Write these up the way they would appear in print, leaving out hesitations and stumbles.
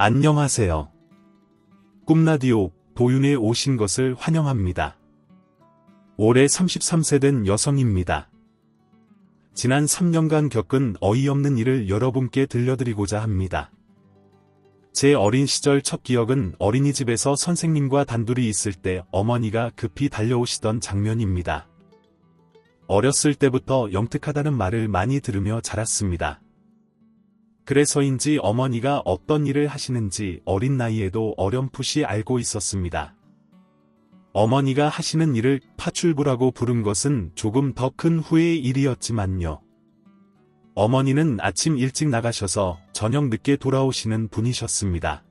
안녕하세요. 꿈라디오 도윤에 오신 것을 환영합니다. 올해 33세 된 여성입니다. 지난 3년간 겪은 어이없는 일을 여러분께 들려드리고자 합니다. 제 어린 시절 첫 기억은 어린이집에서 선생님과 단둘이 있을 때 어머니가 급히 달려오시던 장면입니다. 어렸을 때부터 영특하다는 말을 많이 들으며 자랐습니다. 그래서인지 어머니가 어떤 일을 하시는지 어린 나이에도 어렴풋이 알고 있었습니다. 어머니가 하시는 일을 파출부라고 부른 것은 조금 더 큰 후의 일이었지만요. 어머니는 아침 일찍 나가셔서 저녁 늦게 돌아오시는 분이셨습니다.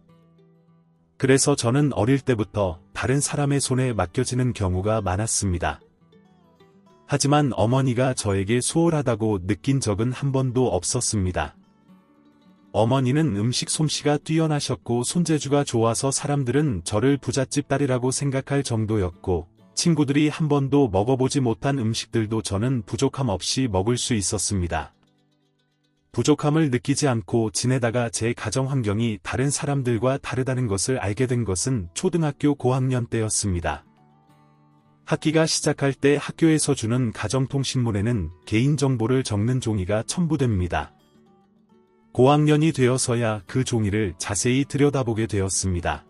그래서 저는 어릴 때부터 다른 사람의 손에 맡겨지는 경우가 많았습니다. 하지만 어머니가 저에게 수월하다고 느낀 적은 한 번도 없었습니다. 어머니는 음식 솜씨가 뛰어나셨고 손재주가 좋아서 사람들은 저를 부잣집 딸이라고 생각할 정도였고, 친구들이 한 번도 먹어보지 못한 음식들도 저는 부족함 없이 먹을 수 있었습니다. 부족함을 느끼지 않고 지내다가 제 가정 환경이 다른 사람들과 다르다는 것을 알게 된 것은 초등학교 고학년 때였습니다. 학기가 시작할 때 학교에서 주는 가정통신문에는 개인정보를 적는 종이가 첨부됩니다. 고학년이 되어서야 그 종이를 자세히 들여다보게 되었습니다.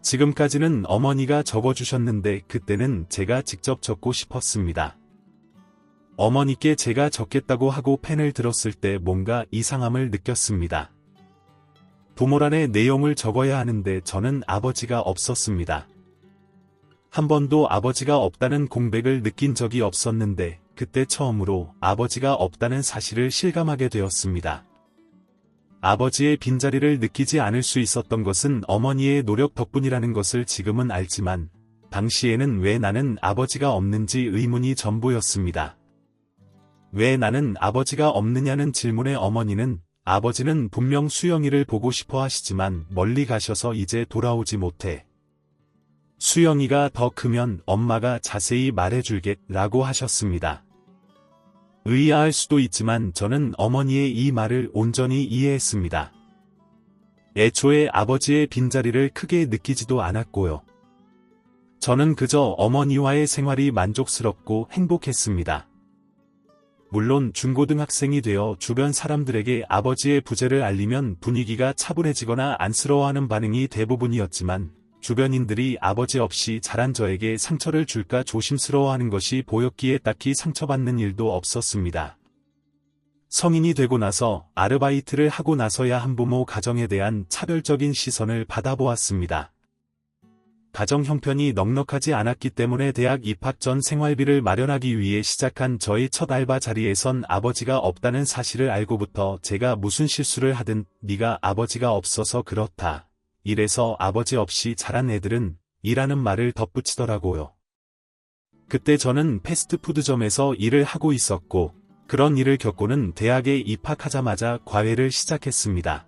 지금까지는 어머니가 적어주셨는데 그때는 제가 직접 적고 싶었습니다. 어머니께 제가 적겠다고 하고 펜을 들었을 때 뭔가 이상함을 느꼈습니다. 부모란에 내용을 적어야 하는데 저는 아버지가 없었습니다. 한 번도 아버지가 없다는 공백을 느낀 적이 없었는데 그때 처음으로 아버지가 없다는 사실을 실감하게 되었습니다. 아버지의 빈자리를 느끼지 않을 수 있었던 것은 어머니의 노력 덕분이라는 것을 지금은 알지만, 당시에는 왜 나는 아버지가 없는지 의문이 전부였습니다. 왜 나는 아버지가 없느냐는 질문에 어머니는 아버지는 분명 수영이를 보고 싶어 하시지만 멀리 가셔서 이제 돌아오지 못해. 수영이가 더 크면 엄마가 자세히 말해줄게 라고 하셨습니다. 의아할 수도 있지만 저는 어머니의 이 말을 온전히 이해했습니다. 애초에 아버지의 빈자리를 크게 느끼지도 않았고요. 저는 그저 어머니와의 생활이 만족스럽고 행복했습니다. 물론 중고등학생이 되어 주변 사람들에게 아버지의 부재를 알리면 분위기가 차분해지거나 안쓰러워하는 반응이 대부분이었지만, 주변인들이 아버지 없이 자란 저에게 상처를 줄까 조심스러워하는 것이 보였기에 딱히 상처받는 일도 없었습니다. 성인이 되고 나서 아르바이트를 하고 나서야 한부모 가정에 대한 차별적인 시선을 받아보았습니다. 가정 형편이 넉넉하지 않았기 때문에 대학 입학 전 생활비를 마련하기 위해 시작한 저의 첫 알바 자리에선 아버지가 없다는 사실을 알고부터 제가 무슨 실수를 하든 네가 아버지가 없어서 그렇다. 이래서 아버지 없이 자란 애들은 이라는 말을 덧붙이더라고요. 그때 저는 패스트푸드점에서 일을 하고 있었고, 그런 일을 겪고는 대학에 입학하자마자 과외를 시작했습니다.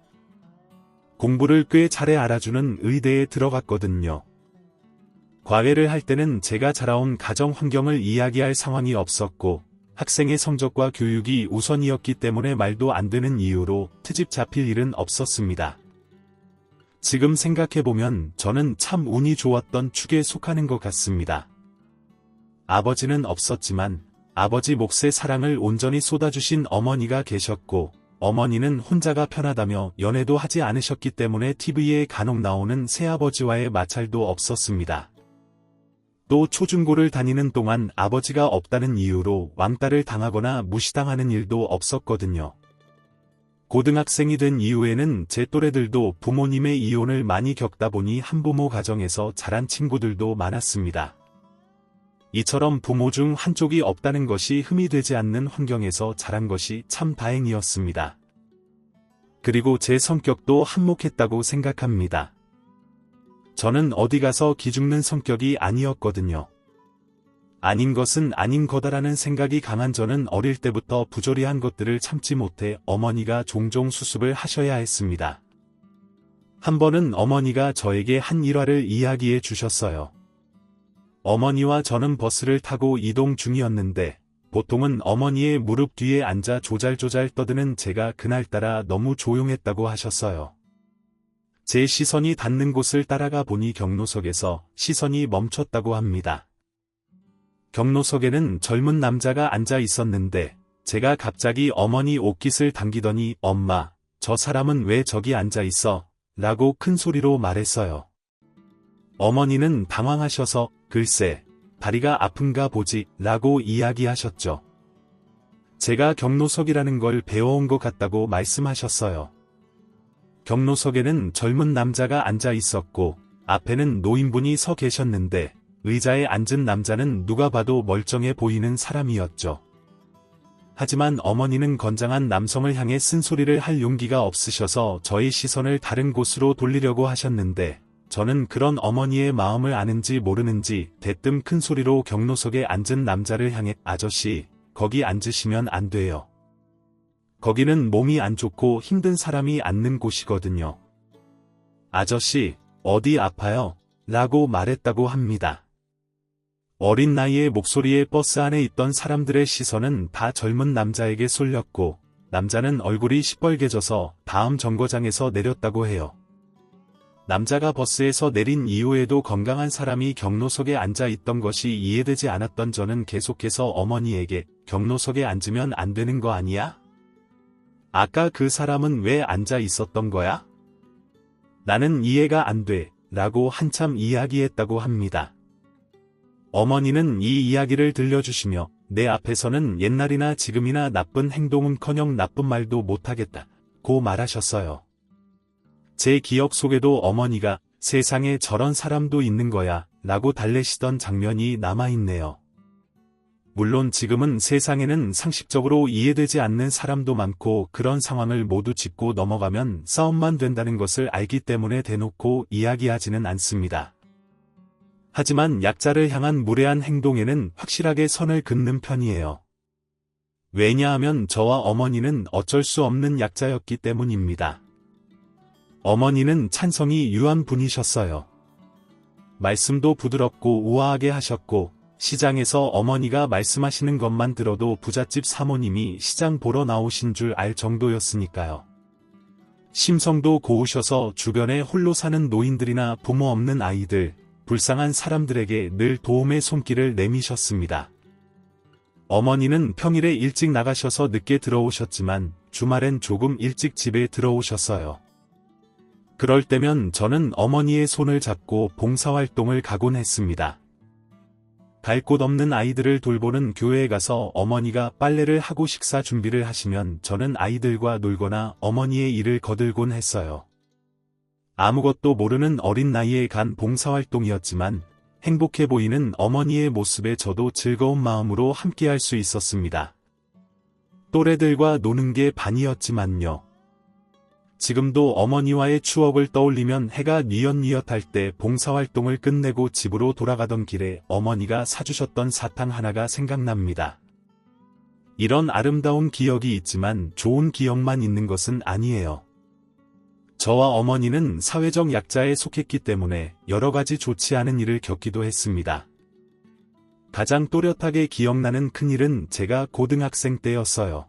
공부를 꽤 잘해 알아주는 의대에 들어갔거든요. 과외를 할 때는 제가 자라온 가정 환경을 이야기할 상황이 없었고, 학생의 성적과 교육이 우선이었기 때문에 말도 안 되는 이유로 트집 잡힐 일은 없었습니다. 지금 생각해보면 저는 참 운이 좋았던 축에 속하는 것 같습니다. 아버지는 없었지만 아버지 몫의 사랑을 온전히 쏟아주신 어머니가 계셨고, 어머니는 혼자가 편하다며 연애도 하지 않으셨기 때문에 TV에 간혹 나오는 새아버지와의 마찰도 없었습니다. 또 초중고를 다니는 동안 아버지가 없다는 이유로 왕따를 당하거나 무시당하는 일도 없었거든요. 고등학생이 된 이후에는 제 또래들도 부모님의 이혼을 많이 겪다 보니 한부모 가정에서 자란 친구들도 많았습니다. 이처럼 부모 중 한쪽이 없다는 것이 흠이 되지 않는 환경에서 자란 것이 참 다행이었습니다. 그리고 제 성격도 한몫했다고 생각합니다. 저는 어디 가서 기죽는 성격이 아니었거든요. 아닌 것은 아닌 거다라는 생각이 강한 저는 어릴 때부터 부조리한 것들을 참지 못해 어머니가 종종 수습을 하셔야 했습니다. 한 번은 어머니가 저에게 한 일화를 이야기해 주셨어요. 어머니와 저는 버스를 타고 이동 중이었는데, 보통은 어머니의 무릎 뒤에 앉아 조잘조잘 떠드는 제가 그날따라 너무 조용했다고 하셨어요. 제 시선이 닿는 곳을 따라가 보니 경로석에서 시선이 멈췄다고 합니다. 경로석에는 젊은 남자가 앉아 있었는데 제가 갑자기 어머니 옷깃을 당기더니 엄마, 저 사람은 왜 저기 앉아 있어? 라고 큰 소리로 말했어요. 어머니는 당황하셔서 글쎄, 다리가 아픈가 보지 라고 이야기하셨죠. 제가 경로석이라는 걸 배워온 것 같다고 말씀하셨어요. 경로석에는 젊은 남자가 앉아 있었고 앞에는 노인분이 서 계셨는데 의자에 앉은 남자는 누가 봐도 멀쩡해 보이는 사람이었죠. 하지만 어머니는 건장한 남성을 향해 쓴소리를 할 용기가 없으셔서 저의 시선을 다른 곳으로 돌리려고 하셨는데 저는 그런 어머니의 마음을 아는지 모르는지 대뜸 큰 소리로 경로석에 앉은 남자를 향해 아저씨, 거기 앉으시면 안 돼요. 거기는 몸이 안 좋고 힘든 사람이 앉는 곳이거든요. 아저씨, 어디 아파요? 라고 말했다고 합니다. 어린 나이의 목소리에 버스 안에 있던 사람들의 시선은 다 젊은 남자에게 쏠렸고 남자는 얼굴이 시뻘개져서 다음 정거장에서 내렸다고 해요. 남자가 버스에서 내린 이후에도 건강한 사람이 경로석에 앉아 있던 것이 이해되지 않았던 저는 계속해서 어머니에게 경로석에 앉으면 안 되는 거 아니야? 아까 그 사람은 왜 앉아 있었던 거야? 나는 이해가 안 돼, 라고 한참 이야기했다고 합니다. 어머니는 이 이야기를 들려주시며 내 앞에서는 옛날이나 지금이나 나쁜 행동은커녕 나쁜 말도 못하겠다고 말하셨어요. 제 기억 속에도 어머니가 세상에 저런 사람도 있는 거야 라고 달래시던 장면이 남아있네요. 물론 지금은 세상에는 상식적으로 이해되지 않는 사람도 많고 그런 상황을 모두 짚고 넘어가면 싸움만 된다는 것을 알기 때문에 대놓고 이야기하지는 않습니다. 하지만 약자를 향한 무례한 행동에는 확실하게 선을 긋는 편이에요. 왜냐하면 저와 어머니는 어쩔 수 없는 약자였기 때문입니다. 어머니는 찬성이 유한 분이셨어요. 말씀도 부드럽고 우아하게 하셨고 시장에서 어머니가 말씀하시는 것만 들어도 부잣집 사모님이 시장 보러 나오신 줄 알 정도였으니까요. 심성도 고우셔서 주변에 홀로 사는 노인들이나 부모 없는 아이들, 불쌍한 사람들에게 늘 도움의 손길을 내미셨습니다. 어머니는 평일에 일찍 나가셔서 늦게 들어오셨지만 주말엔 조금 일찍 집에 들어오셨어요. 그럴 때면 저는 어머니의 손을 잡고 봉사활동을 가곤 했습니다. 갈 곳 없는 아이들을 돌보는 교회에 가서 어머니가 빨래를 하고 식사 준비를 하시면 저는 아이들과 놀거나 어머니의 일을 거들곤 했어요. 아무것도 모르는 어린 나이에 간 봉사활동이었지만 행복해 보이는 어머니의 모습에 저도 즐거운 마음으로 함께할 수 있었습니다. 또래들과 노는 게 반이었지만요. 지금도 어머니와의 추억을 떠올리면 해가 뉘엿뉘엿할 때 봉사활동을 끝내고 집으로 돌아가던 길에 어머니가 사주셨던 사탕 하나가 생각납니다. 이런 아름다운 기억이 있지만 좋은 기억만 있는 것은 아니에요. 저와 어머니는 사회적 약자에 속했기 때문에 여러 가지 좋지 않은 일을 겪기도 했습니다. 가장 또렷하게 기억나는 큰일은 제가 고등학생 때였어요.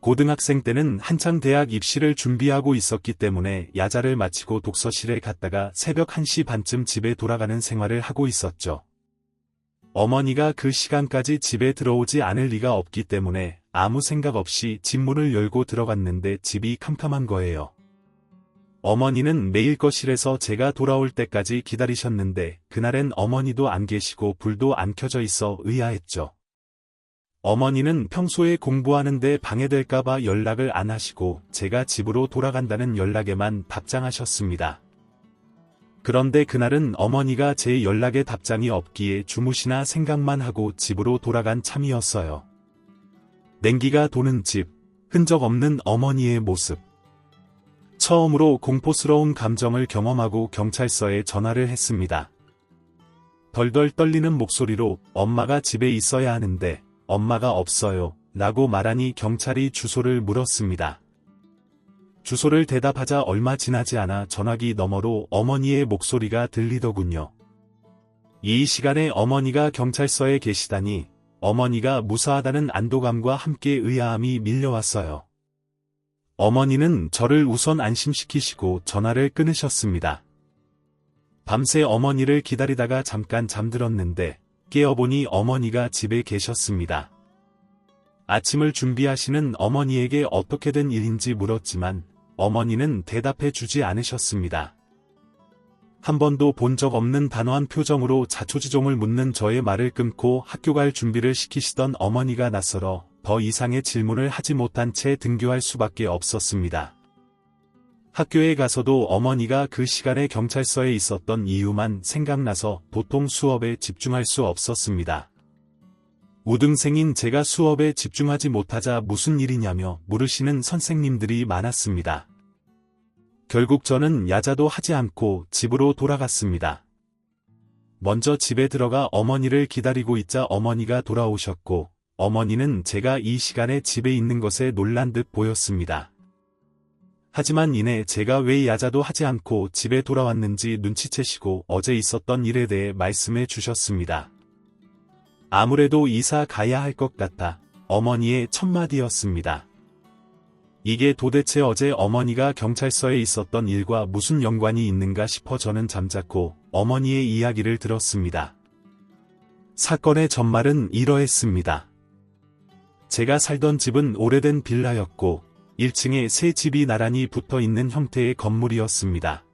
고등학생 때는 한창 대학 입시를 준비하고 있었기 때문에 야자를 마치고 독서실에 갔다가 새벽 1시 반쯤 집에 돌아가는 생활을 하고 있었죠. 어머니가 그 시간까지 집에 들어오지 않을 리가 없기 때문에 아무 생각 없이 집 문을 열고 들어갔는데 집이 캄캄한 거예요. 어머니는 매일 거실에서 제가 돌아올 때까지 기다리셨는데 그날엔 어머니도 안 계시고 불도 안 켜져 있어 의아했죠. 어머니는 평소에 공부하는데 방해될까봐 연락을 안 하시고 제가 집으로 돌아간다는 연락에만 답장하셨습니다. 그런데 그날은 어머니가 제 연락에 답장이 없기에 주무시나 생각만 하고 집으로 돌아간 참이었어요. 냉기가 도는 집, 흔적 없는 어머니의 모습. 처음으로 공포스러운 감정을 경험하고 경찰서에 전화를 했습니다. 덜덜 떨리는 목소리로 엄마가 집에 있어야 하는데 엄마가 없어요 라고 말하니 경찰이 주소를 물었습니다. 주소를 대답하자 얼마 지나지 않아 전화기 너머로 어머니의 목소리가 들리더군요. 이 시간에 어머니가 경찰서에 계시다니 어머니가 무사하다는 안도감과 함께 의아함이 밀려왔어요. 어머니는 저를 우선 안심시키시고 전화를 끊으셨습니다. 밤새 어머니를 기다리다가 잠깐 잠들었는데 깨어보니 어머니가 집에 계셨습니다. 아침을 준비하시는 어머니에게 어떻게 된 일인지 물었지만 어머니는 대답해 주지 않으셨습니다. 한 번도 본 적 없는 단호한 표정으로 자초지종을 묻는 저의 말을 끊고 학교 갈 준비를 시키시던 어머니가 낯설어 더 이상의 질문을 하지 못한 채 등교할 수밖에 없었습니다. 학교에 가서도 어머니가 그 시간에 경찰서에 있었던 이유만 생각나서 도통 수업에 집중할 수 없었습니다. 우등생인 제가 수업에 집중하지 못하자 무슨 일이냐며 물으시는 선생님들이 많았습니다. 결국 저는 야자도 하지 않고 집으로 돌아갔습니다. 먼저 집에 들어가 어머니를 기다리고 있자 어머니가 돌아오셨고 어머니는 제가 이 시간에 집에 있는 것에 놀란 듯 보였습니다. 하지만 이내 제가 왜 야자도 하지 않고 집에 돌아왔는지 눈치채시고 어제 있었던 일에 대해 말씀해 주셨습니다. 아무래도 이사 가야 할 것 같아 어머니의 첫마디였습니다. 이게 도대체 어제 어머니가 경찰서에 있었던 일과 무슨 연관이 있는가 싶어 저는 잠자코 어머니의 이야기를 들었습니다. 사건의 전말은 이러했습니다. 제가 살던 집은 오래된 빌라였고 1층에 세 집이 나란히 붙어 있는 형태의 건물이었습니다.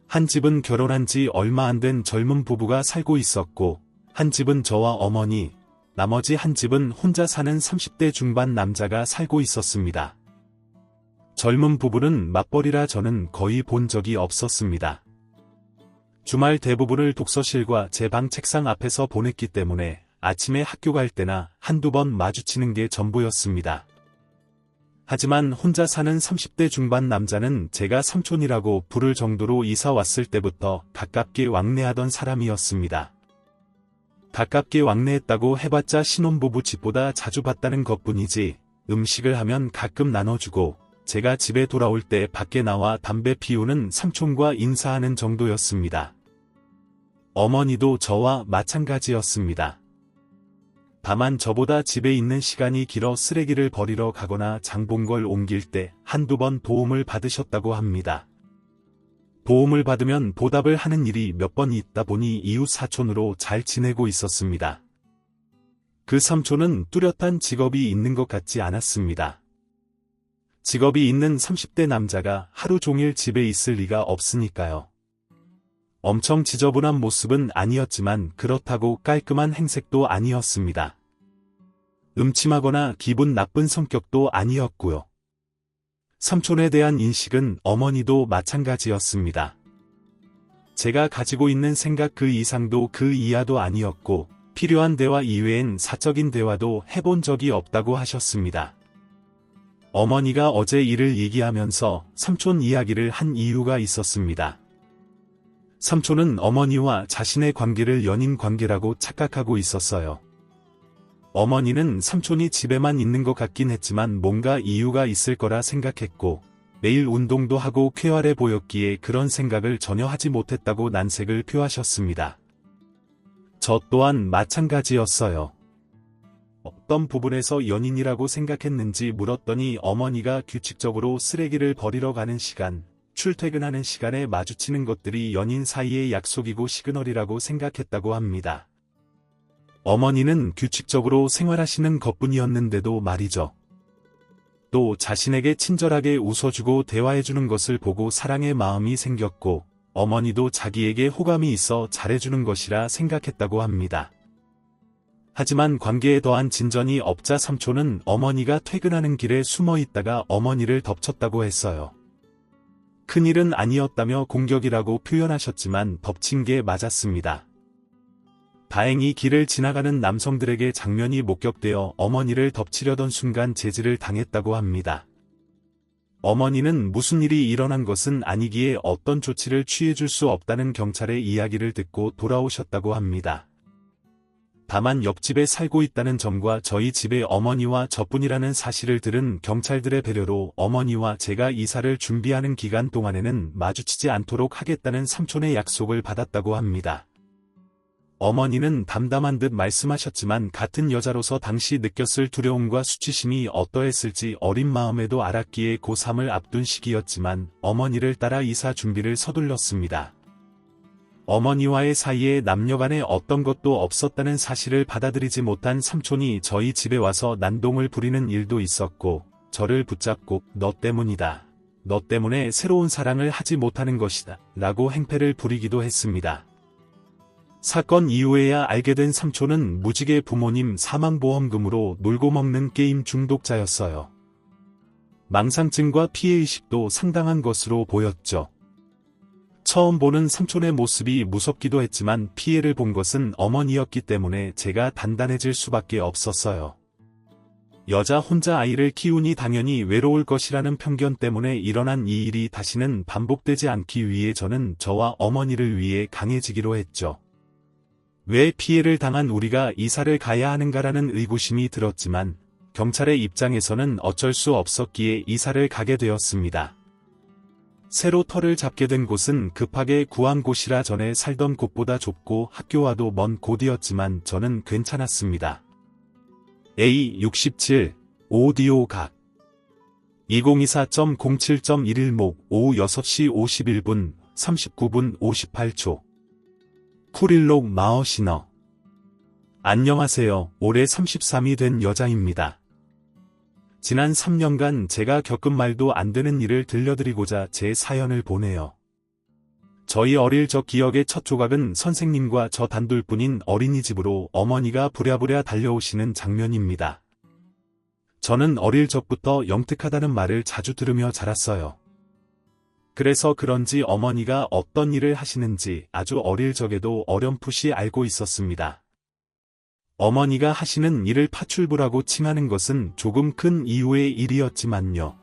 한 집은 결혼한 지 얼마 안 된 젊은 부부가 살고 있었고 한 집은 저와 어머니, 나머지 한 집은 혼자 사는 30대 중반 남자가 살고 있었습니다. 젊은 부부는 맞벌이라 저는 거의 본 적이 없었습니다. 주말 대부분을 독서실과 제 방 책상 앞에서 보냈기 때문에 아침에 학교 갈 때나 한두 번 마주치는 게 전부였습니다. 하지만 혼자 사는 30대 중반 남자는 제가 삼촌이라고 부를 정도로 이사 왔을 때부터 가깝게 왕래하던 사람이었습니다. 가깝게 왕래했다고 해봤자 신혼부부 집보다 자주 봤다는 것뿐이지 음식을 하면 가끔 나눠주고 제가 집에 돌아올 때 밖에 나와 담배 피우는 삼촌과 인사하는 정도였습니다. 어머니도 저와 마찬가지였습니다. 다만 저보다 집에 있는 시간이 길어 쓰레기를 버리러 가거나 장본걸 옮길 때 한두 번 도움을 받으셨다고 합니다. 도움을 받으면 보답을 하는 일이 몇 번 있다 보니 이웃 사촌으로 잘 지내고 있었습니다. 그 삼촌은 뚜렷한 직업이 있는 것 같지 않았습니다. 직업이 있는 30대 남자가 하루 종일 집에 있을 리가 없으니까요. 엄청 지저분한 모습은 아니었지만 그렇다고 깔끔한 행색도 아니었습니다. 음침하거나 기분 나쁜 성격도 아니었고요. 삼촌에 대한 인식은 어머니도 마찬가지였습니다. 제가 가지고 있는 생각 그 이상도 그 이하도 아니었고 필요한 대화 이외엔 사적인 대화도 해본 적이 없다고 하셨습니다. 어머니가 어제 일을 얘기하면서 삼촌 이야기를 한 이유가 있었습니다. 삼촌은 어머니와 자신의 관계를 연인 관계라고 착각하고 있었어요. 어머니는 삼촌이 집에만 있는 것 같긴 했지만 뭔가 이유가 있을 거라 생각했고 매일 운동도 하고 쾌활해 보였기에 그런 생각을 전혀 하지 못했다고 난색을 표하셨습니다. 저 또한 마찬가지였어요. 어떤 부분에서 연인이라고 생각했는지 물었더니 어머니가 규칙적으로 쓰레기를 버리러 가는 시간, 출퇴근하는 시간에 마주치는 것들이 연인 사이의 약속이고 시그널이라고 생각했다고 합니다. 어머니는 규칙적으로 생활하시는 것뿐이었는데도 말이죠. 또 자신에게 친절하게 웃어주고 대화해주는 것을 보고 사랑의 마음이 생겼고 어머니도 자기에게 호감이 있어 잘해주는 것이라 생각했다고 합니다. 하지만 관계에 더한 진전이 없자 삼촌은 어머니가 퇴근하는 길에 숨어 있다가 어머니를 덮쳤다고 했어요. 큰일은 아니었다며 공격이라고 표현하셨지만 덮친 게 맞았습니다. 다행히 길을 지나가는 남성들에게 장면이 목격되어 어머니를 덮치려던 순간 제지를 당했다고 합니다. 어머니는 무슨 일이 일어난 것은 아니기에 어떤 조치를 취해줄 수 없다는 경찰의 이야기를 듣고 돌아오셨다고 합니다. 다만 옆집에 살고 있다는 점과 저희 집에 어머니와 저뿐이라는 사실을 들은 경찰들의 배려로 어머니와 제가 이사를 준비하는 기간 동안에는 마주치지 않도록 하겠다는 삼촌의 약속을 받았다고 합니다. 어머니는 담담한 듯 말씀하셨지만 같은 여자로서 당시 느꼈을 두려움과 수치심이 어떠했을지 어린 마음에도 알았기에 고3을 앞둔 시기였지만 어머니를 따라 이사 준비를 서둘렀습니다. 어머니와의 사이에 남녀간에 어떤 것도 없었다는 사실을 받아들이지 못한 삼촌이 저희 집에 와서 난동을 부리는 일도 있었고 저를 붙잡고 너 때문이다. 너 때문에 새로운 사랑을 하지 못하는 것이다. 라고 행패를 부리기도 했습니다. 사건 이후에야 알게 된 삼촌은 무직의 부모님 사망보험금으로 놀고 먹는 게임 중독자였어요. 망상증과 피해의식도 상당한 것으로 보였죠. 처음 보는 삼촌의 모습이 무섭기도 했지만 피해를 본 것은 어머니였기 때문에 제가 단단해질 수밖에 없었어요. 여자 혼자 아이를 키우니 당연히 외로울 것이라는 편견 때문에 일어난 이 일이 다시는 반복되지 않기 위해 저는 저와 어머니를 위해 강해지기로 했죠. 왜 피해를 당한 우리가 이사를 가야 하는가라는 의구심이 들었지만 경찰의 입장에서는 어쩔 수 없었기에 이사를 가게 되었습니다. 새로 터를 잡게 된 곳은 급하게 구한 곳이라 전에 살던 곳보다 좁고 학교와도 먼 곳이었지만 저는 괜찮았습니다. A67 오디오 각 2024.07.11목 오후 6시 51분 39분 58초 쿠릴록 마어시너 안녕하세요. 올해 33이 된 여자입니다. 지난 3년간 제가 겪은 말도 안 되는 일을 들려드리고자 제 사연을 보내요. 저희 어릴 적 기억의 첫 조각은 선생님과 저 단둘뿐인 어린이집으로 어머니가 부랴부랴 달려오시는 장면입니다. 저는 어릴 적부터 영특하다는 말을 자주 들으며 자랐어요. 그래서 그런지 어머니가 어떤 일을 하시는지 아주 어릴 적에도 어렴풋이 알고 있었습니다. 어머니가 하시는 일을 파출부라고 칭하는 것은 조금 큰 이유의 일이었지만요.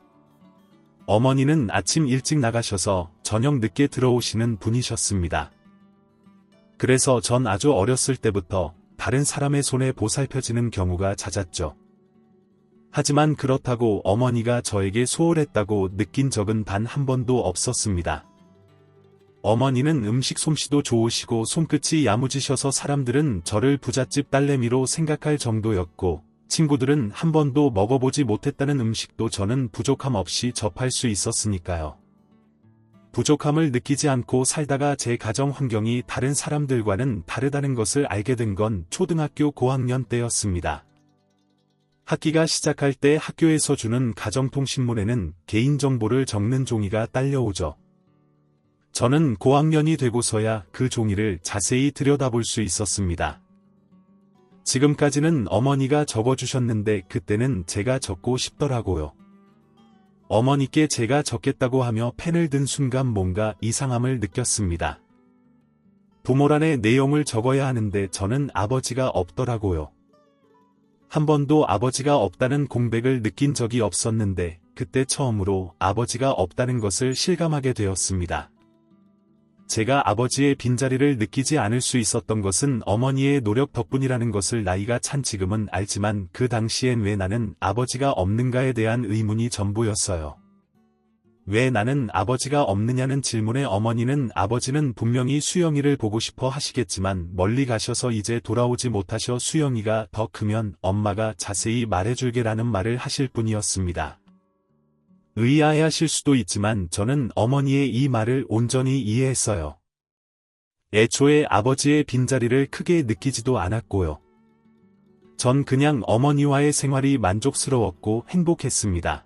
어머니는 아침 일찍 나가셔서 저녁 늦게 들어오시는 분이셨습니다. 그래서 전 아주 어렸을 때부터 다른 사람의 손에 보살펴지는 경우가 잦았죠. 하지만 그렇다고 어머니가 저에게 소홀했다고 느낀 적은 단 한 번도 없었습니다. 어머니는 음식 솜씨도 좋으시고 손끝이 야무지셔서 사람들은 저를 부잣집 딸내미로 생각할 정도였고 친구들은 한 번도 먹어보지 못했다는 음식도 저는 부족함 없이 접할 수 있었으니까요. 부족함을 느끼지 않고 살다가 제 가정 환경이 다른 사람들과는 다르다는 것을 알게 된 건 초등학교 고학년 때였습니다. 학기가 시작할 때 학교에서 주는 가정통신문에는 개인정보를 적는 종이가 딸려오죠. 저는 고학년이 되고서야 그 종이를 자세히 들여다볼 수 있었습니다. 지금까지는 어머니가 적어주셨는데 그때는 제가 적고 싶더라고요. 어머니께 제가 적겠다고 하며 펜을 든 순간 뭔가 이상함을 느꼈습니다. 부모란에 내용을 적어야 하는데 저는 아버지가 없더라고요. 한 번도 아버지가 없다는 공백을 느낀 적이 없었는데 그때 처음으로 아버지가 없다는 것을 실감하게 되었습니다. 제가 아버지의 빈자리를 느끼지 않을 수 있었던 것은 어머니의 노력 덕분이라는 것을 나이가 찬 지금은 알지만 그 당시엔 왜 나는 아버지가 없는가에 대한 의문이 전부였어요. 왜 나는 아버지가 없느냐는 질문에 어머니는 아버지는 분명히 수영이를 보고 싶어 하시겠지만 멀리 가셔서 이제 돌아오지 못하셔 수영이가 더 크면 엄마가 자세히 말해줄게라는 말을 하실 뿐이었습니다. 의아해하실 수도 있지만 저는 어머니의 이 말을 온전히 이해했어요. 애초에 아버지의 빈자리를 크게 느끼지도 않았고요. 전 그냥 어머니와의 생활이 만족스러웠고 행복했습니다.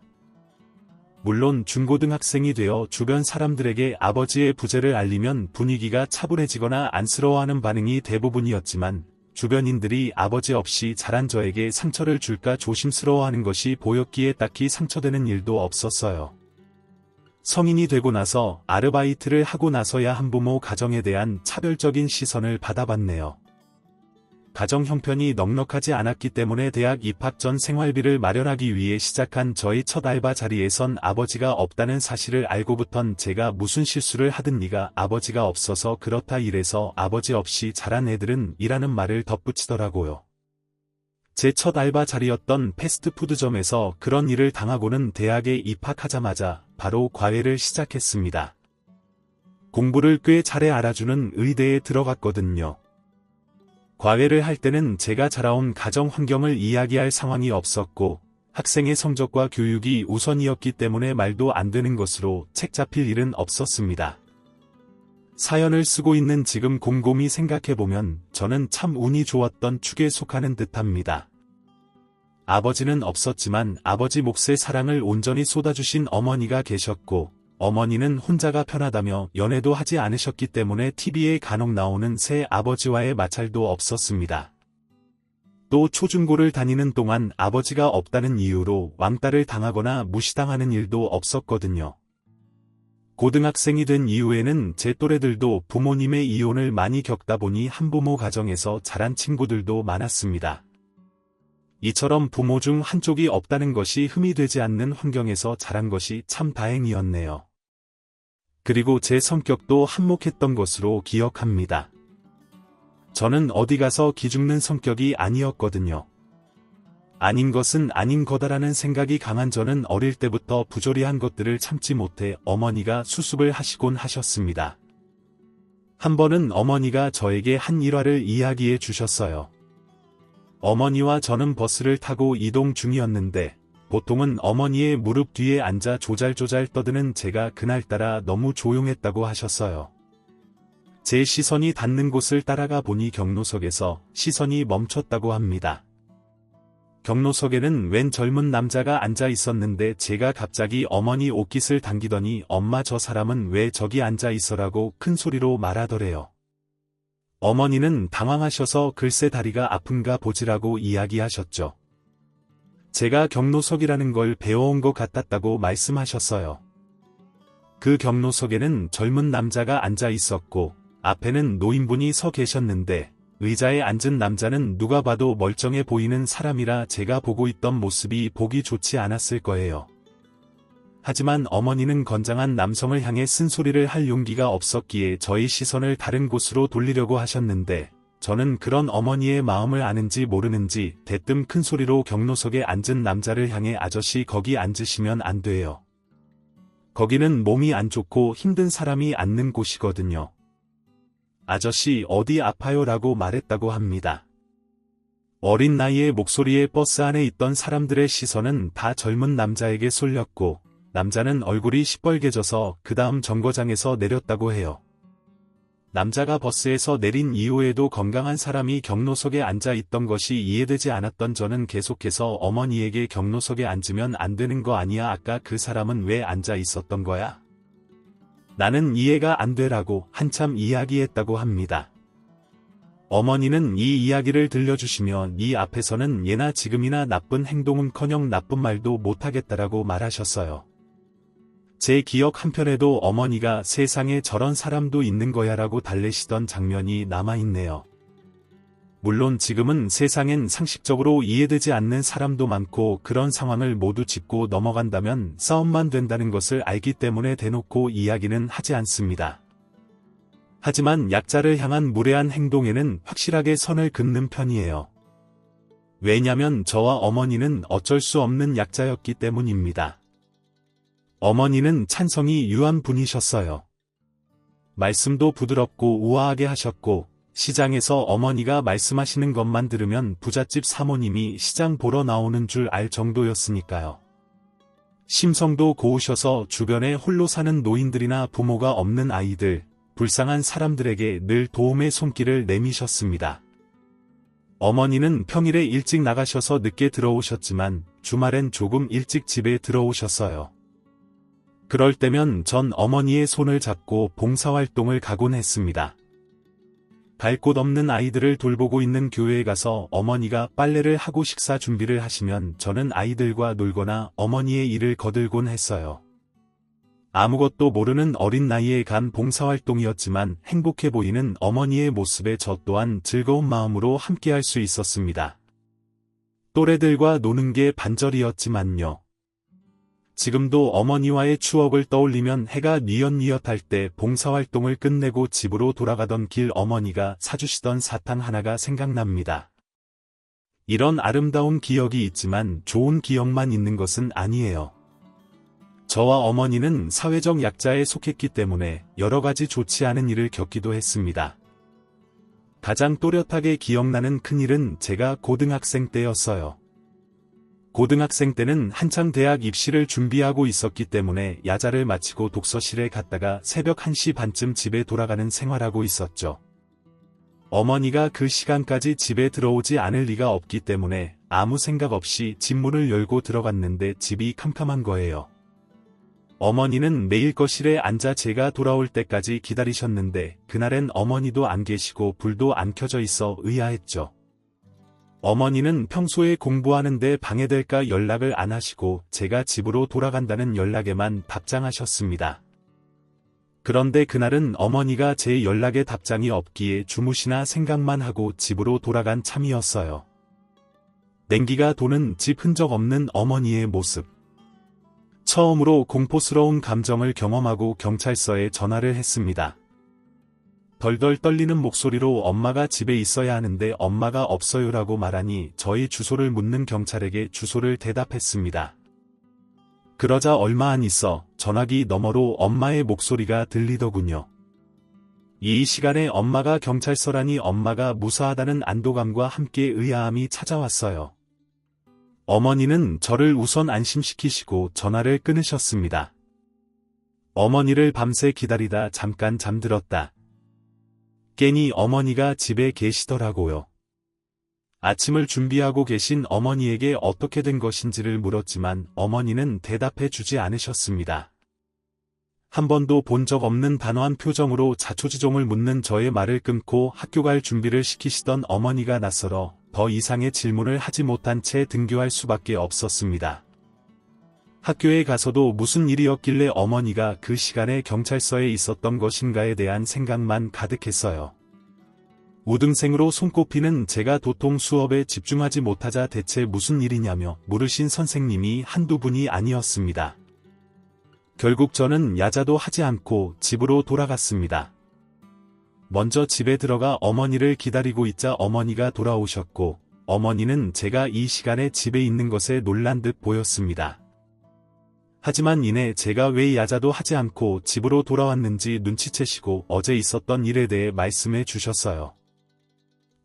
물론 중고등학생이 되어 주변 사람들에게 아버지의 부재를 알리면 분위기가 차분해지거나 안쓰러워하는 반응이 대부분이었지만 주변인들이 아버지 없이 자란 저에게 상처를 줄까 조심스러워하는 것이 보였기에 딱히 상처되는 일도 없었어요. 성인이 되고 나서 아르바이트를 하고 나서야 한부모 가정에 대한 차별적인 시선을 받아봤네요. 가정 형편이 넉넉하지 않았기 때문에 대학 입학 전 생활비를 마련하기 위해 시작한 저의 첫 알바 자리에선 아버지가 없다는 사실을 알고부턴 제가 무슨 실수를 하든 네가 아버지가 없어서 그렇다 이래서 아버지 없이 자란 애들은 이라는 말을 덧붙이더라고요. 제 첫 알바 자리였던 패스트푸드점에서 그런 일을 당하고는 대학에 입학하자마자 바로 과외를 시작했습니다. 공부를 꽤 잘해 알아주는 의대에 들어갔거든요. 과외를 할 때는 제가 자라온 가정 환경을 이야기할 상황이 없었고 학생의 성적과 교육이 우선이었기 때문에 말도 안 되는 것으로 책 잡힐 일은 없었습니다. 사연을 쓰고 있는 지금 곰곰이 생각해보면 저는 참 운이 좋았던 축에 속하는 듯합니다. 아버지는 없었지만 아버지 몫의 사랑을 온전히 쏟아주신 어머니가 계셨고 어머니는 혼자가 편하다며 연애도 하지 않으셨기 때문에 TV에 간혹 나오는 새 아버지와의 마찰도 없었습니다. 또 초중고를 다니는 동안 아버지가 없다는 이유로 왕따를 당하거나 무시당하는 일도 없었거든요. 고등학생이 된 이후에는 제 또래들도 부모님의 이혼을 많이 겪다 보니 한부모 가정에서 자란 친구들도 많았습니다. 이처럼 부모 중 한쪽이 없다는 것이 흠이 되지 않는 환경에서 자란 것이 참 다행이었네요. 그리고 제 성격도 한몫했던 것으로 기억합니다. 저는 어디 가서 기죽는 성격이 아니었거든요. 아닌 것은 아닌 거다라는 생각이 강한 저는 어릴 때부터 부조리한 것들을 참지 못해 어머니가 수습을 하시곤 하셨습니다. 한 번은 어머니가 저에게 한 일화를 이야기해 주셨어요. 어머니와 저는 버스를 타고 이동 중이었는데 보통은 어머니의 무릎 뒤에 앉아 조잘조잘 떠드는 제가 그날따라 너무 조용했다고 하셨어요. 제 시선이 닿는 곳을 따라가 보니 경로석에서 시선이 멈췄다고 합니다. 경로석에는 웬 젊은 남자가 앉아 있었는데 제가 갑자기 어머니 옷깃을 당기더니 엄마 저 사람은 왜 저기 앉아 있어라고 큰 소리로 말하더래요. 어머니는 당황하셔서 글쎄 다리가 아픈가 보지라고 이야기하셨죠. 제가 경로석이라는 걸 배워온 것 같았다고 말씀하셨어요. 그 경로석에는 젊은 남자가 앉아 있었고 앞에는 노인분이 서 계셨는데 의자에 앉은 남자는 누가 봐도 멀쩡해 보이는 사람이라 제가 보고 있던 모습이 보기 좋지 않았을 거예요. 하지만 어머니는 건장한 남성을 향해 쓴소리를 할 용기가 없었기에 저희 시선을 다른 곳으로 돌리려고 하셨는데 저는 그런 어머니의 마음을 아는지 모르는지 대뜸 큰 소리로 경로석에 앉은 남자를 향해 아저씨 거기 앉으시면 안 돼요. 거기는 몸이 안 좋고 힘든 사람이 앉는 곳이거든요. 아저씨 어디 아파요? 라고 말했다고 합니다. 어린 나이에 목소리에 버스 안에 있던 사람들의 시선은 다 젊은 남자에게 쏠렸고 남자는 얼굴이 시뻘개져서 그 다음 정거장에서 내렸다고 해요. 남자가 버스에서 내린 이후에도 건강한 사람이 경로석에 앉아 있던 것이 이해되지 않았던 저는 계속해서 어머니에게 경로석에 앉으면 안 되는 거 아니야? 아까 그 사람은 왜 앉아 있었던 거야? 나는 이해가 안 되라고 한참 이야기했다고 합니다. 어머니는 이 이야기를 들려주시며 네 앞에서는 예나 지금이나 나쁜 행동은커녕 나쁜 말도 못하겠다라고 말하셨어요. 제 기억 한편에도 어머니가 세상에 저런 사람도 있는 거야 라고 달래시던 장면이 남아있네요. 물론 지금은 세상엔 상식적으로 이해되지 않는 사람도 많고 그런 상황을 모두 짚고 넘어간다면 싸움만 된다는 것을 알기 때문에 대놓고 이야기는 하지 않습니다. 하지만 약자를 향한 무례한 행동에는 확실하게 선을 긋는 편이에요. 왜냐면 저와 어머니는 어쩔 수 없는 약자였기 때문입니다. 어머니는 찬성이 유한 분이셨어요. 말씀도 부드럽고 우아하게 하셨고 시장에서 어머니가 말씀하시는 것만 들으면 부잣집 사모님이 시장 보러 나오는 줄 알 정도였으니까요. 심성도 고우셔서 주변에 홀로 사는 노인들이나 부모가 없는 아이들, 불쌍한 사람들에게 늘 도움의 손길을 내미셨습니다. 어머니는 평일에 일찍 나가셔서 늦게 들어오셨지만 주말엔 조금 일찍 집에 들어오셨어요. 그럴 때면 전 어머니의 손을 잡고 봉사활동을 가곤 했습니다. 갈 곳 없는 아이들을 돌보고 있는 교회에 가서 어머니가 빨래를 하고 식사 준비를 하시면 저는 아이들과 놀거나 어머니의 일을 거들곤 했어요. 아무것도 모르는 어린 나이에 간 봉사활동이었지만 행복해 보이는 어머니의 모습에 저 또한 즐거운 마음으로 함께할 수 있었습니다. 또래들과 노는 게 반절이었지만요. 지금도 어머니와의 추억을 떠올리면 해가 뉘엿뉘엿할 때 봉사활동을 끝내고 집으로 돌아가던 길 어머니가 사주시던 사탕 하나가 생각납니다. 이런 아름다운 기억이 있지만 좋은 기억만 있는 것은 아니에요. 저와 어머니는 사회적 약자에 속했기 때문에 여러 가지 좋지 않은 일을 겪기도 했습니다. 가장 또렷하게 기억나는 큰일은 제가 고등학생 때였어요. 고등학생 때는 한창 대학 입시를 준비하고 있었기 때문에 야자를 마치고 독서실에 갔다가 새벽 1시 반쯤 집에 돌아가는 생활하고 있었죠. 어머니가 그 시간까지 집에 들어오지 않을 리가 없기 때문에 아무 생각 없이 집 문을 열고 들어갔는데 집이 캄캄한 거예요. 어머니는 매일 거실에 앉아 제가 돌아올 때까지 기다리셨는데 그날엔 어머니도 안 계시고 불도 안 켜져 있어 의아했죠. 어머니는 평소에 공부하는데 방해될까 연락을 안 하시고 제가 집으로 돌아간다는 연락에만 답장하셨습니다. 그런데 그날은 어머니가 제 연락에 답장이 없기에 주무시나 생각만 하고 집으로 돌아간 참이었어요. 냉기가 도는 집 흔적 없는 어머니의 모습. 처음으로 공포스러운 감정을 경험하고 경찰서에 전화를 했습니다. 덜덜 떨리는 목소리로 엄마가 집에 있어야 하는데 엄마가 없어요라고 말하니 저희 주소를 묻는 경찰에게 주소를 대답했습니다. 그러자 얼마 안 있어 전화기 너머로 엄마의 목소리가 들리더군요. 이 시간에 엄마가 경찰서라니 엄마가 무사하다는 안도감과 함께 의아함이 찾아왔어요. 어머니는 저를 우선 안심시키시고 전화를 끊으셨습니다. 어머니를 밤새 기다리다 잠깐 잠들었다. 깨니 어머니가 집에 계시더라고요. 아침을 준비하고 계신 어머니에게 어떻게 된 것인지를 물었지만 어머니는 대답해 주지 않으셨습니다. 한 번도 본 적 없는 단호한 표정으로 자초지종을 묻는 저의 말을 끊고 학교 갈 준비를 시키시던 어머니가 낯설어 더 이상의 질문을 하지 못한 채 등교할 수밖에 없었습니다. 학교에 가서도 무슨 일이었길래 어머니가 그 시간에 경찰서에 있었던 것인가에 대한 생각만 가득했어요. 우등생으로 손꼽히는 제가 도통 수업에 집중하지 못하자 대체 무슨 일이냐며 물으신 선생님이 한두 분이 아니었습니다. 결국 저는 야자도 하지 않고 집으로 돌아갔습니다. 먼저 집에 들어가 어머니를 기다리고 있자 어머니가 돌아오셨고 어머니는 제가 이 시간에 집에 있는 것에 놀란 듯 보였습니다. 하지만 이내 제가 왜 야자도 하지 않고 집으로 돌아왔는지 눈치채시고 어제 있었던 일에 대해 말씀해 주셨어요.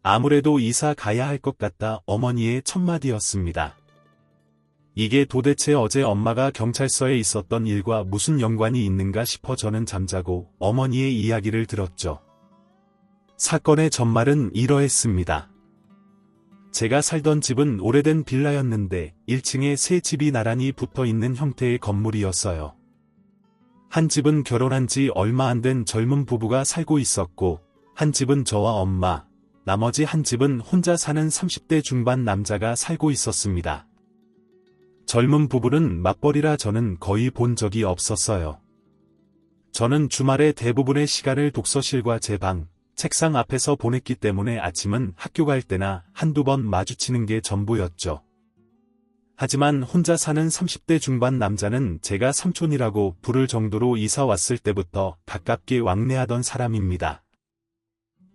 아무래도 이사 가야 할 것 같다 어머니의 첫마디였습니다. 이게 도대체 어제 엄마가 경찰서에 있었던 일과 무슨 연관이 있는가 싶어 저는 잠자고 어머니의 이야기를 들었죠. 사건의 전말은 이러했습니다. 제가 살던 집은 오래된 빌라였는데 1층에 세 집이 나란히 붙어있는 형태의 건물이었어요. 한 집은 결혼한 지 얼마 안 된 젊은 부부가 살고 있었고 한 집은 저와 엄마, 나머지 한 집은 혼자 사는 30대 중반 남자가 살고 있었습니다. 젊은 부부는 맞벌이라 저는 거의 본 적이 없었어요. 저는 주말에 대부분의 시간을 독서실과 제 방, 책상 앞에서 보냈기 때문에 아침은 학교 갈 때나 한두 번 마주치는 게 전부였죠. 하지만 혼자 사는 30대 중반 남자는 제가 삼촌이라고 부를 정도로 이사 왔을 때부터 가깝게 왕래하던 사람입니다.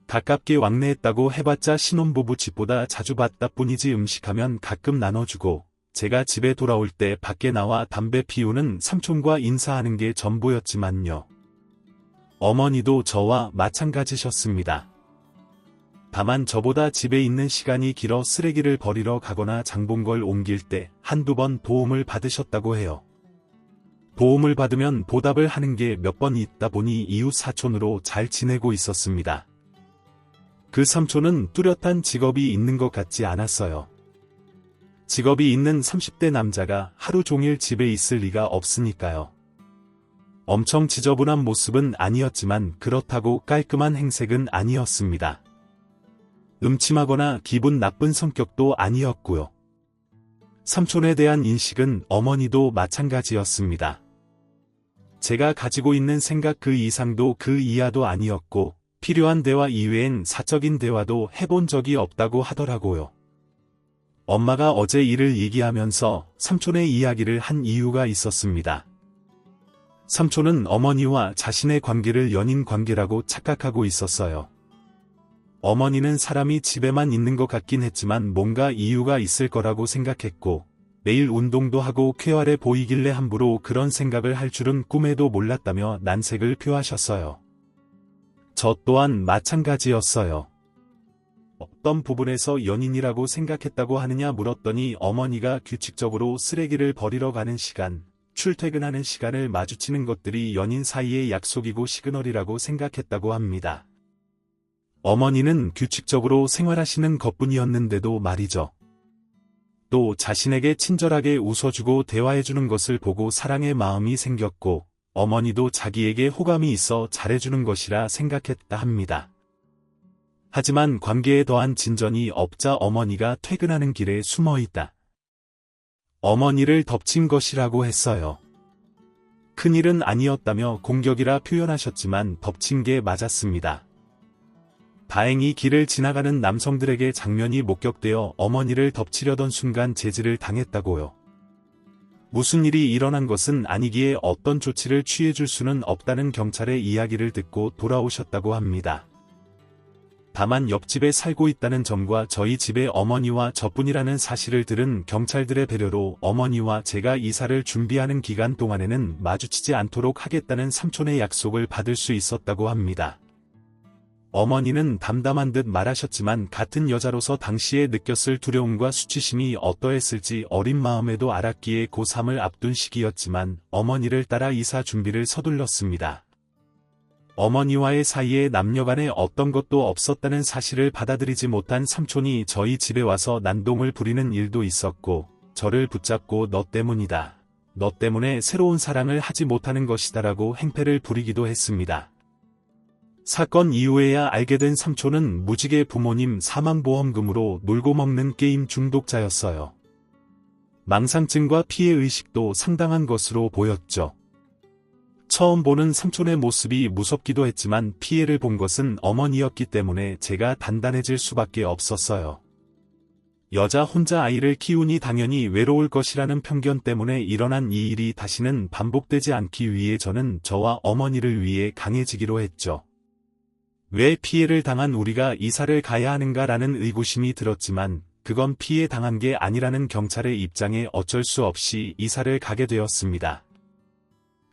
가깝게 왕래했다고 해봤자 신혼부부 집보다 자주 봤다 뿐이지 음식하면 가끔 나눠주고 제가 집에 돌아올 때 밖에 나와 담배 피우는 삼촌과 인사하는 게 전부였지만요. 어머니도 저와 마찬가지셨습니다. 다만 저보다 집에 있는 시간이 길어 쓰레기를 버리러 가거나 장본걸 옮길 때 한두 번 도움을 받으셨다고 해요. 도움을 받으면 보답을 하는 게 몇 번 있다 보니 이웃 사촌으로 잘 지내고 있었습니다. 그 삼촌은 뚜렷한 직업이 있는 것 같지 않았어요. 직업이 있는 30대 남자가 하루 종일 집에 있을 리가 없으니까요. 엄청 지저분한 모습은 아니었지만 그렇다고 깔끔한 행색은 아니었습니다. 음침하거나 기분 나쁜 성격도 아니었고요. 삼촌에 대한 인식은 어머니도 마찬가지였습니다. 제가 가지고 있는 생각 그 이상도 그 이하도 아니었고 필요한 대화 이외엔 사적인 대화도 해본 적이 없다고 하더라고요. 엄마가 어제 일을 얘기하면서 삼촌의 이야기를 한 이유가 있었습니다. 삼촌은 어머니와 자신의 관계를 연인 관계라고 착각하고 있었어요. 어머니는 사람이 집에만 있는 것 같긴 했지만 뭔가 이유가 있을 거라고 생각했고 매일 운동도 하고 쾌활해 보이길래 함부로 그런 생각을 할 줄은 꿈에도 몰랐다며 난색을 표하셨어요. 저 또한 마찬가지였어요. 어떤 부분에서 연인이라고 생각했다고 하느냐 물었더니 어머니가 규칙적으로 쓰레기를 버리러 가는 시간, 출퇴근하는 시간을 마주치는 것들이 연인 사이의 약속이고 시그널이라고 생각했다고 합니다. 어머니는 규칙적으로 생활하시는 것뿐이었는데도 말이죠. 또 자신에게 친절하게 웃어주고 대화해주는 것을 보고 사랑의 마음이 생겼고 어머니도 자기에게 호감이 있어 잘해주는 것이라 생각했다 합니다. 하지만 관계에 더한 진전이 없자 어머니가 퇴근하는 길에 숨어있다. 어머니를 덮친 것이라고 했어요. 큰일은 아니었다며 공격이라 표현하셨지만 덮친 게 맞았습니다. 다행히 길을 지나가는 남성들에게 장면이 목격되어 어머니를 덮치려던 순간 제지를 당했다고요. 무슨 일이 일어난 것은 아니기에 어떤 조치를 취해줄 수는 없다는 경찰의 이야기를 듣고 돌아오셨다고 합니다. 다만 옆집에 살고 있다는 점과 저희 집의 어머니와 저뿐이라는 사실을 들은 경찰들의 배려로 어머니와 제가 이사를 준비하는 기간 동안에는 마주치지 않도록 하겠다는 삼촌의 약속을 받을 수 있었다고 합니다. 어머니는 담담한 듯 말하셨지만 같은 여자로서 당시에 느꼈을 두려움과 수치심이 어떠했을지 어린 마음에도 알았기에 고3을 앞둔 시기였지만 어머니를 따라 이사 준비를 서둘렀습니다. 어머니와의 사이에 남녀간에 어떤 것도 없었다는 사실을 받아들이지 못한 삼촌이 저희 집에 와서 난동을 부리는 일도 있었고 저를 붙잡고 너 때문이다. 너 때문에 새로운 사랑을 하지 못하는 것이다라고 행패를 부리기도 했습니다. 사건 이후에야 알게 된 삼촌은 무직의 부모님 사망보험금으로 놀고 먹는 게임 중독자였어요. 망상증과 피해의식도 상당한 것으로 보였죠. 처음 보는 삼촌의 모습이 무섭기도 했지만 피해를 본 것은 어머니였기 때문에 제가 단단해질 수밖에 없었어요. 여자 혼자 아이를 키우니 당연히 외로울 것이라는 편견 때문에 일어난 이 일이 다시는 반복되지 않기 위해 저는 저와 어머니를 위해 강해지기로 했죠. 왜 피해를 당한 우리가 이사를 가야 하는가라는 의구심이 들었지만 그건 피해 당한 게 아니라는 경찰의 입장에 어쩔 수 없이 이사를 가게 되었습니다.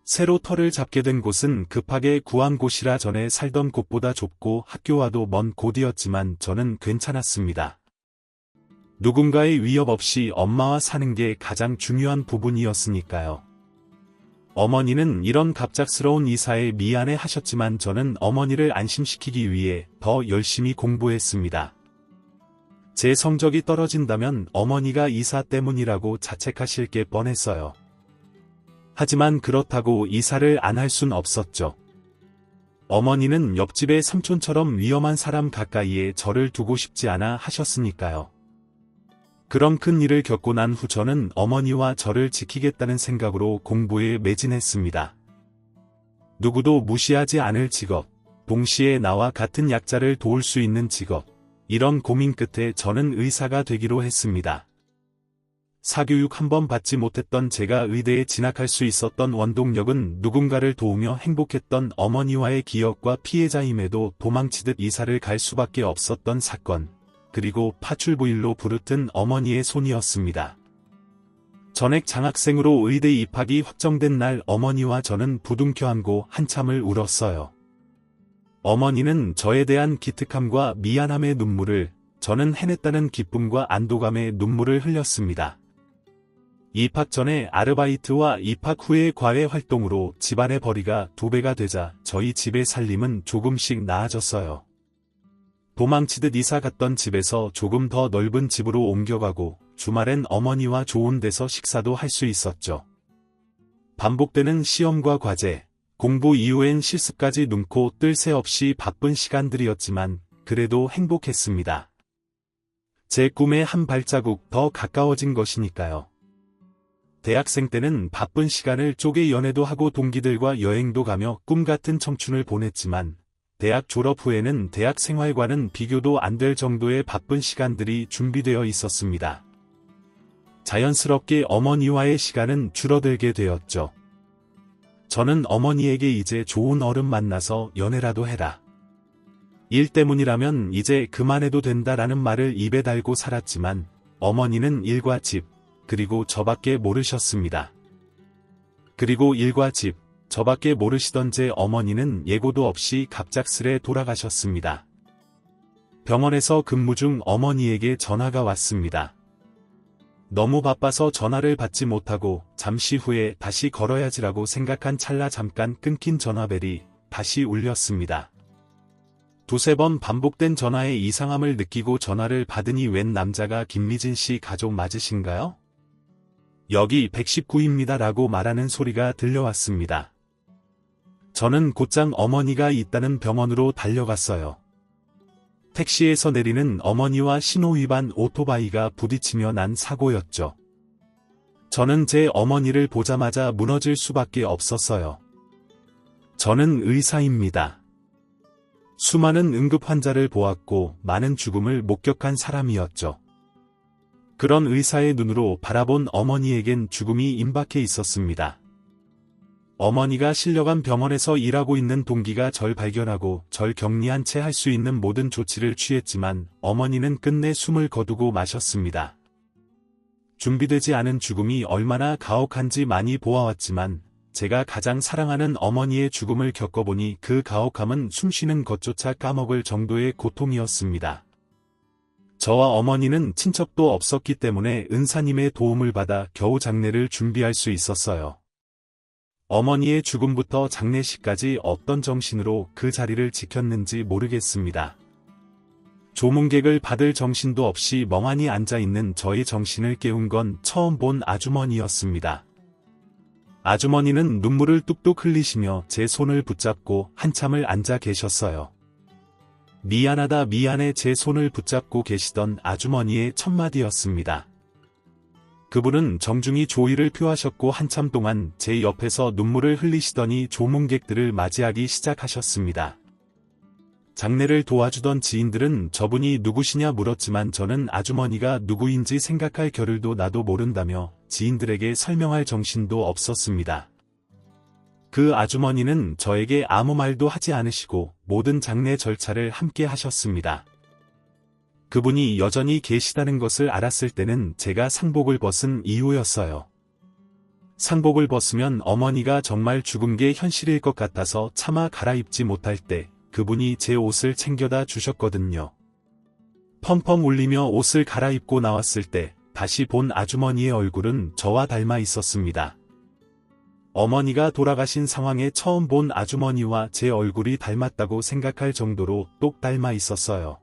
새로 터를 잡게 된 곳은 급하게 구한 곳이라 전에 살던 곳보다 좁고 학교와도 먼 곳이었지만 저는 괜찮았습니다. 누군가의 위협 없이 엄마와 사는 게 가장 중요한 부분이었으니까요. 어머니는 이런 갑작스러운 이사에 미안해 하셨지만 저는 어머니를 안심시키기 위해 더 열심히 공부했습니다. 제 성적이 떨어진다면 어머니가 이사 때문이라고 자책하실 게 뻔했어요. 하지만 그렇다고 이사를 안 할 순 없었죠. 어머니는 옆집의 삼촌처럼 위험한 사람 가까이에 저를 두고 싶지 않아 하셨으니까요. 그런 큰 일을 겪고 난 후 저는 어머니와 저를 지키겠다는 생각으로 공부에 매진했습니다. 누구도 무시하지 않을 직업, 동시에 나와 같은 약자를 도울 수 있는 직업, 이런 고민 끝에 저는 의사가 되기로 했습니다. 사교육 한 번 받지 못했던 제가 의대에 진학할 수 있었던 원동력은 누군가를 도우며 행복했던 어머니와의 기억과 피해자임에도 도망치듯 이사를 갈 수밖에 없었던 사건, 그리고 파출부일로 부르튼 어머니의 손이었습니다. 전액 장학생으로 의대 입학이 확정된 날 어머니와 저는 부둥켜 안고 한참을 울었어요. 어머니는 저에 대한 기특함과 미안함의 눈물을, 저는 해냈다는 기쁨과 안도감의 눈물을 흘렸습니다. 입학 전에 아르바이트와 입학 후의 과외 활동으로 집안의 벌이가 2배가 되자 저희 집의 살림은 조금씩 나아졌어요. 도망치듯 이사 갔던 집에서 조금 더 넓은 집으로 옮겨가고 주말엔 어머니와 좋은 데서 식사도 할 수 있었죠. 반복되는 시험과 과제, 공부 이후엔 실습까지 눈코 뜰 새 없이 바쁜 시간들이었지만 그래도 행복했습니다. 제 꿈에 한 발자국 더 가까워진 것이니까요. 대학생 때는 바쁜 시간을 쪼개 연애도 하고 동기들과 여행도 가며 꿈같은 청춘을 보냈지만 대학 졸업 후에는 대학 생활과는 비교도 안 될 정도의 바쁜 시간들이 준비되어 있었습니다. 자연스럽게 어머니와의 시간은 줄어들게 되었죠. 저는 어머니에게 이제 좋은 어른 만나서 연애라도 해라. 일 때문이라면 이제 그만해도 된다라는 말을 입에 달고 살았지만 어머니는 일과 집, 그리고 저밖에 모르셨습니다. 그리고 일과 집, 저밖에 모르시던 제 어머니는 예고도 없이 갑작스레 돌아가셨습니다. 병원에서 근무 중 어머니에게 전화가 왔습니다. 너무 바빠서 전화를 받지 못하고 잠시 후에 다시 걸어야지라고 생각한 찰나 잠깐 끊긴 전화벨이 다시 울렸습니다. 두세 번 반복된 전화에 이상함을 느끼고 전화를 받으니 웬 남자가 김미진 씨 가족 맞으신가요? 여기 119입니다 라고 말하는 소리가 들려왔습니다. 저는 곧장 어머니가 있다는 병원으로 달려갔어요. 택시에서 내리는 어머니와 신호위반 오토바이가 부딪히며 난 사고였죠. 저는 제 어머니를 보자마자 무너질 수밖에 없었어요. 저는 의사입니다. 수많은 응급 환자를 보았고 많은 죽음을 목격한 사람이었죠. 그런 의사의 눈으로 바라본 어머니에겐 죽음이 임박해 있었습니다. 어머니가 실려간 병원에서 일하고 있는 동기가 절 발견하고 절 격리한 채 할 수 있는 모든 조치를 취했지만 어머니는 끝내 숨을 거두고 마셨습니다. 준비되지 않은 죽음이 얼마나 가혹한지 많이 보아왔지만 제가 가장 사랑하는 어머니의 죽음을 겪어보니 그 가혹함은 숨쉬는 것조차 까먹을 정도의 고통이었습니다. 저와 어머니는 친척도 없었기 때문에 은사님의 도움을 받아 겨우 장례를 준비할 수 있었어요. 어머니의 죽음부터 장례식까지 어떤 정신으로 그 자리를 지켰는지 모르겠습니다. 조문객을 받을 정신도 없이 멍하니 앉아있는 저의 정신을 깨운 건 처음 본 아주머니였습니다. 아주머니는 눈물을 뚝뚝 흘리시며 제 손을 붙잡고 한참을 앉아 계셨어요. 미안하다 미안해 제 손을 붙잡고 계시던 아주머니의 첫마디였습니다. 그분은 정중히 조의를 표하셨고 한참 동안 제 옆에서 눈물을 흘리시더니 조문객들을 맞이하기 시작하셨습니다. 장례를 도와주던 지인들은 저분이 누구시냐 물었지만 저는 아주머니가 누구인지 생각할 겨를도 나도 모른다며 지인들에게 설명할 정신도 없었습니다. 그 아주머니는 저에게 아무 말도 하지 않으시고 모든 장례 절차를 함께 하셨습니다. 그분이 여전히 계시다는 것을 알았을 때는 제가 상복을 벗은 이후였어요. 상복을 벗으면 어머니가 정말 죽은 게 현실일 것 같아서 차마 갈아입지 못할 때 그분이 제 옷을 챙겨다 주셨거든요. 펑펑 울리며 옷을 갈아입고 나왔을 때 다시 본 아주머니의 얼굴은 저와 닮아 있었습니다. 어머니가 돌아가신 상황에 처음 본 아주머니와 제 얼굴이 닮았다고 생각할 정도로 똑 닮아 있었어요.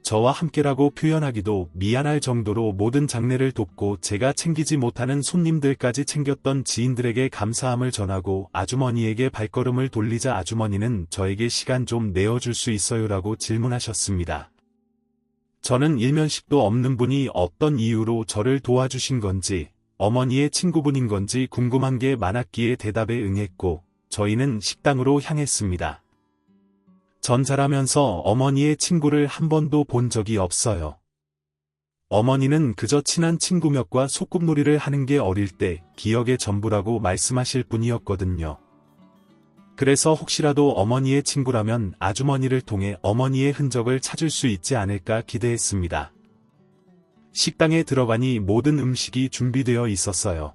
저와 함께라고 표현하기도 미안할 정도로 모든 장례를 돕고 제가 챙기지 못하는 손님들까지 챙겼던 지인들에게 감사함을 전하고 아주머니에게 발걸음을 돌리자 아주머니는 저에게 시간 좀 내어줄 수 있어요라고 질문하셨습니다. 저는 일면식도 없는 분이 어떤 이유로 저를 도와주신 건지 어머니의 친구분인 건지 궁금한 게 많았기에 대답에 응했고 저희는 식당으로 향했습니다. 전자라면서 어머니의 친구를 한 번도 본 적이 없어요. 어머니는 그저 친한 친구 몇과 소꿉놀이를 하는 게 어릴 때 기억의 전부라고 말씀하실 분이었거든요. 그래서 혹시라도 어머니의 친구라면 아주머니를 통해 어머니의 흔적을 찾을 수 있지 않을까 기대했습니다. 식당에 들어가니 모든 음식이 준비되어 있었어요.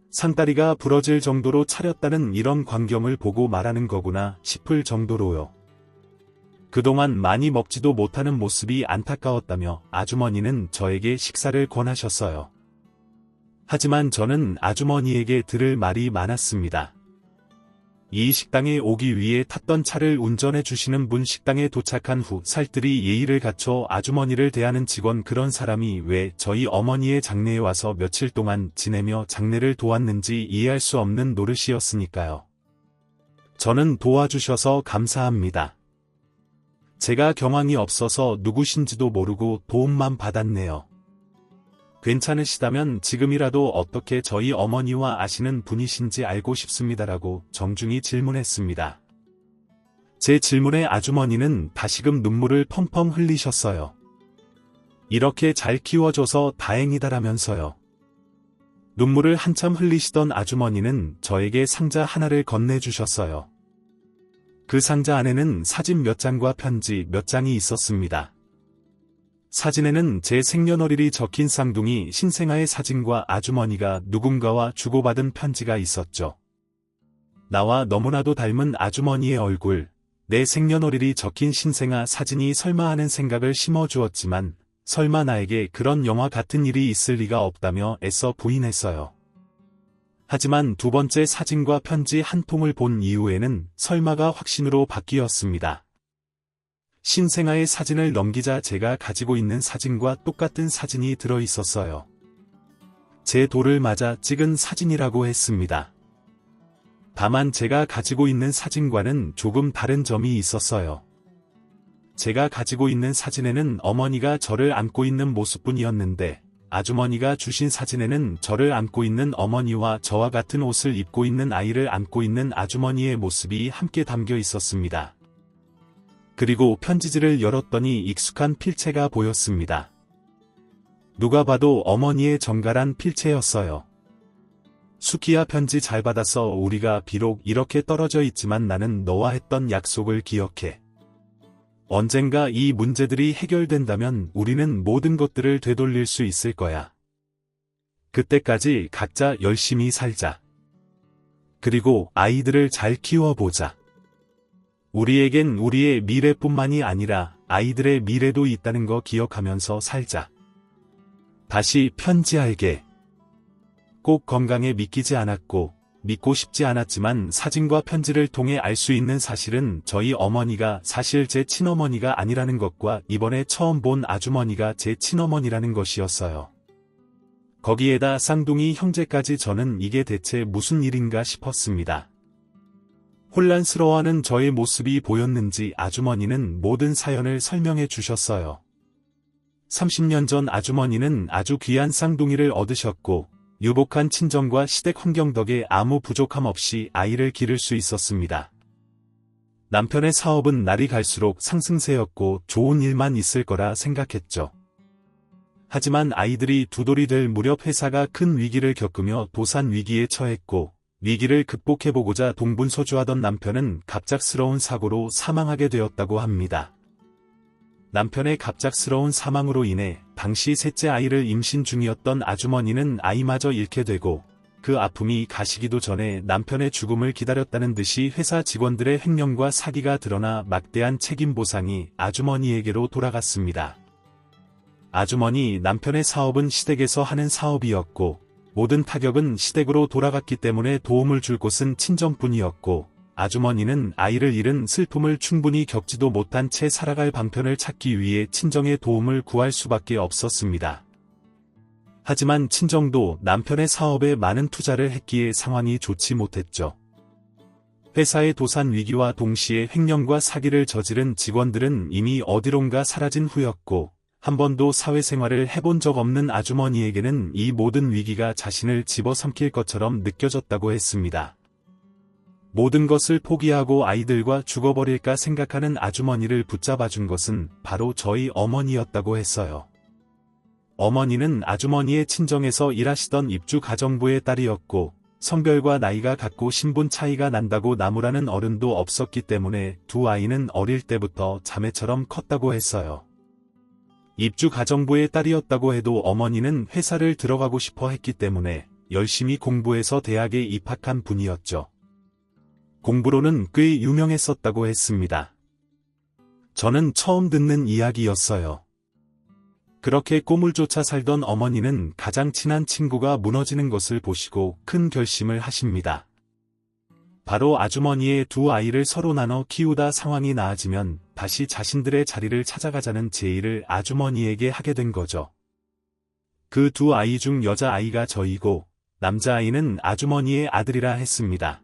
상다리가 부러질 정도로 차렸다는 이런 광경을 보고 말하는 거구나 싶을 정도로요. 그동안 많이 먹지도 못하는 모습이 안타까웠다며 아주머니는 저에게 식사를 권하셨어요. 하지만 저는 아주머니에게 들을 말이 많았습니다. 이 식당에 오기 위해 탔던 차를 운전해 주시는 분 식당에 도착한 후 살뜰히 예의를 갖춰 아주머니를 대하는 직원 그런 사람이 왜 저희 어머니의 장례에 와서 며칠 동안 지내며 장례를 도왔는지 이해할 수 없는 노릇이었으니까요. 저는 도와주셔서 감사합니다. 제가 경황이 없어서 누구신지도 모르고 도움만 받았네요. 괜찮으시다면 지금이라도 어떻게 저희 어머니와 아시는 분이신지 알고 싶습니다라고 정중히 질문했습니다. 제 질문에 아주머니는 다시금 눈물을 펑펑 흘리셨어요. 이렇게 잘 키워줘서 다행이다라면서요. 눈물을 한참 흘리시던 아주머니는 저에게 상자 하나를 건네주셨어요. 그 상자 안에는 사진 몇 장과 편지 몇 장이 있었습니다. 사진에는 제 생년월일이 적힌 쌍둥이 신생아의 사진과 아주머니가 누군가와 주고받은 편지가 있었죠. 나와 너무나도 닮은 아주머니의 얼굴, 내 생년월일이 적힌 신생아 사진이 설마 하는 생각을 심어주었지만 설마 나에게 그런 영화 같은 일이 있을 리가 없다며 애써 부인했어요. 하지만 두 번째 사진과 편지 한 통을 본 이후에는 설마가 확신으로 바뀌었습니다. 신생아의 사진을 넘기자 제가 가지고 있는 사진과 똑같은 사진이 들어 있었어요. 제 돌을 맞아 찍은 사진이라고 했습니다. 다만 제가 가지고 있는 사진과는 조금 다른 점이 있었어요. 제가 가지고 있는 사진에는 어머니가 저를 안고 있는 모습뿐이었는데 아주머니가 주신 사진에는 저를 안고 있는 어머니와 저와 같은 옷을 입고 있는 아이를 안고 있는 아주머니의 모습이 함께 담겨 있었습니다. 그리고 편지지를 열었더니 익숙한 필체가 보였습니다. 누가 봐도 어머니의 정갈한 필체였어요. 수키야, 편지 잘 받았어. 우리가 비록 이렇게 떨어져 있지만 나는 너와 했던 약속을 기억해. 언젠가 이 문제들이 해결된다면 우리는 모든 것들을 되돌릴 수 있을 거야. 그때까지 각자 열심히 살자. 그리고 아이들을 잘 키워보자. 우리에겐 우리의 미래뿐만이 아니라 아이들의 미래도 있다는 거 기억하면서 살자. 다시 편지할게. 꼭 건강에 믿기지 않았고 믿고 싶지 않았지만 사진과 편지를 통해 알 수 있는 사실은 저희 어머니가 사실 제 친어머니가 아니라는 것과 이번에 처음 본 아주머니가 제 친어머니라는 것이었어요. 거기에다 쌍둥이 형제까지. 저는 이게 대체 무슨 일인가 싶었습니다. 혼란스러워하는 저의 모습이 보였는지 아주머니는 모든 사연을 설명해 주셨어요. 30년 전 아주머니는 아주 귀한 쌍둥이를 얻으셨고 유복한 친정과 시댁 환경 덕에 아무 부족함 없이 아이를 기를 수 있었습니다. 남편의 사업은 날이 갈수록 상승세였고 좋은 일만 있을 거라 생각했죠. 하지만 아이들이 두 돌이 될 무렵 회사가 큰 위기를 겪으며 도산 위기에 처했고 위기를 극복해보고자 동분서주하던 남편은 갑작스러운 사고로 사망하게 되었다고 합니다. 남편의 갑작스러운 사망으로 인해 당시 셋째 아이를 임신 중이었던 아주머니는 아이마저 잃게 되고 그 아픔이 가시기도 전에 남편의 죽음을 기다렸다는 듯이 회사 직원들의 횡령과 사기가 드러나 막대한 책임 보상이 아주머니에게로 돌아갔습니다. 아주머니 남편의 사업은 시댁에서 하는 사업이었고 모든 타격은 시댁으로 돌아갔기 때문에 도움을 줄 곳은 친정뿐이었고 아주머니는 아이를 잃은 슬픔을 충분히 겪지도 못한 채 살아갈 방편을 찾기 위해 친정의 도움을 구할 수밖에 없었습니다. 하지만 친정도 남편의 사업에 많은 투자를 했기에 상황이 좋지 못했죠. 회사의 도산 위기와 동시에 횡령과 사기를 저지른 직원들은 이미 어디론가 사라진 후였고 한 번도 사회생활을 해본 적 없는 아주머니에게는 이 모든 위기가 자신을 집어삼킬 것처럼 느껴졌다고 했습니다. 모든 것을 포기하고 아이들과 죽어버릴까 생각하는 아주머니를 붙잡아준 것은 바로 저희 어머니였다고 했어요. 어머니는 아주머니의 친정에서 일하시던 입주가정부의 딸이었고 성별과 나이가 같고 신분 차이가 난다고 나무라는 어른도 없었기 때문에 두 아이는 어릴 때부터 자매처럼 컸다고 했어요. 입주가정부의 딸이었다고 해도 어머니는 회사를 들어가고 싶어 했기 때문에 열심히 공부해서 대학에 입학한 분이었죠. 공부로는 꽤 유명했었다고 했습니다. 저는 처음 듣는 이야기였어요. 그렇게 꿈을 쫓아 살던 어머니는 가장 친한 친구가 무너지는 것을 보시고 큰 결심을 하십니다. 바로 아주머니의 두 아이를 서로 나눠 키우다 상황이 나아지면 다시 자신들의 자리를 찾아가자는 제의를 아주머니에게 하게 된 거죠. 그 두 아이 중 여자아이가 저이고 남자아이는 아주머니의 아들이라 했습니다.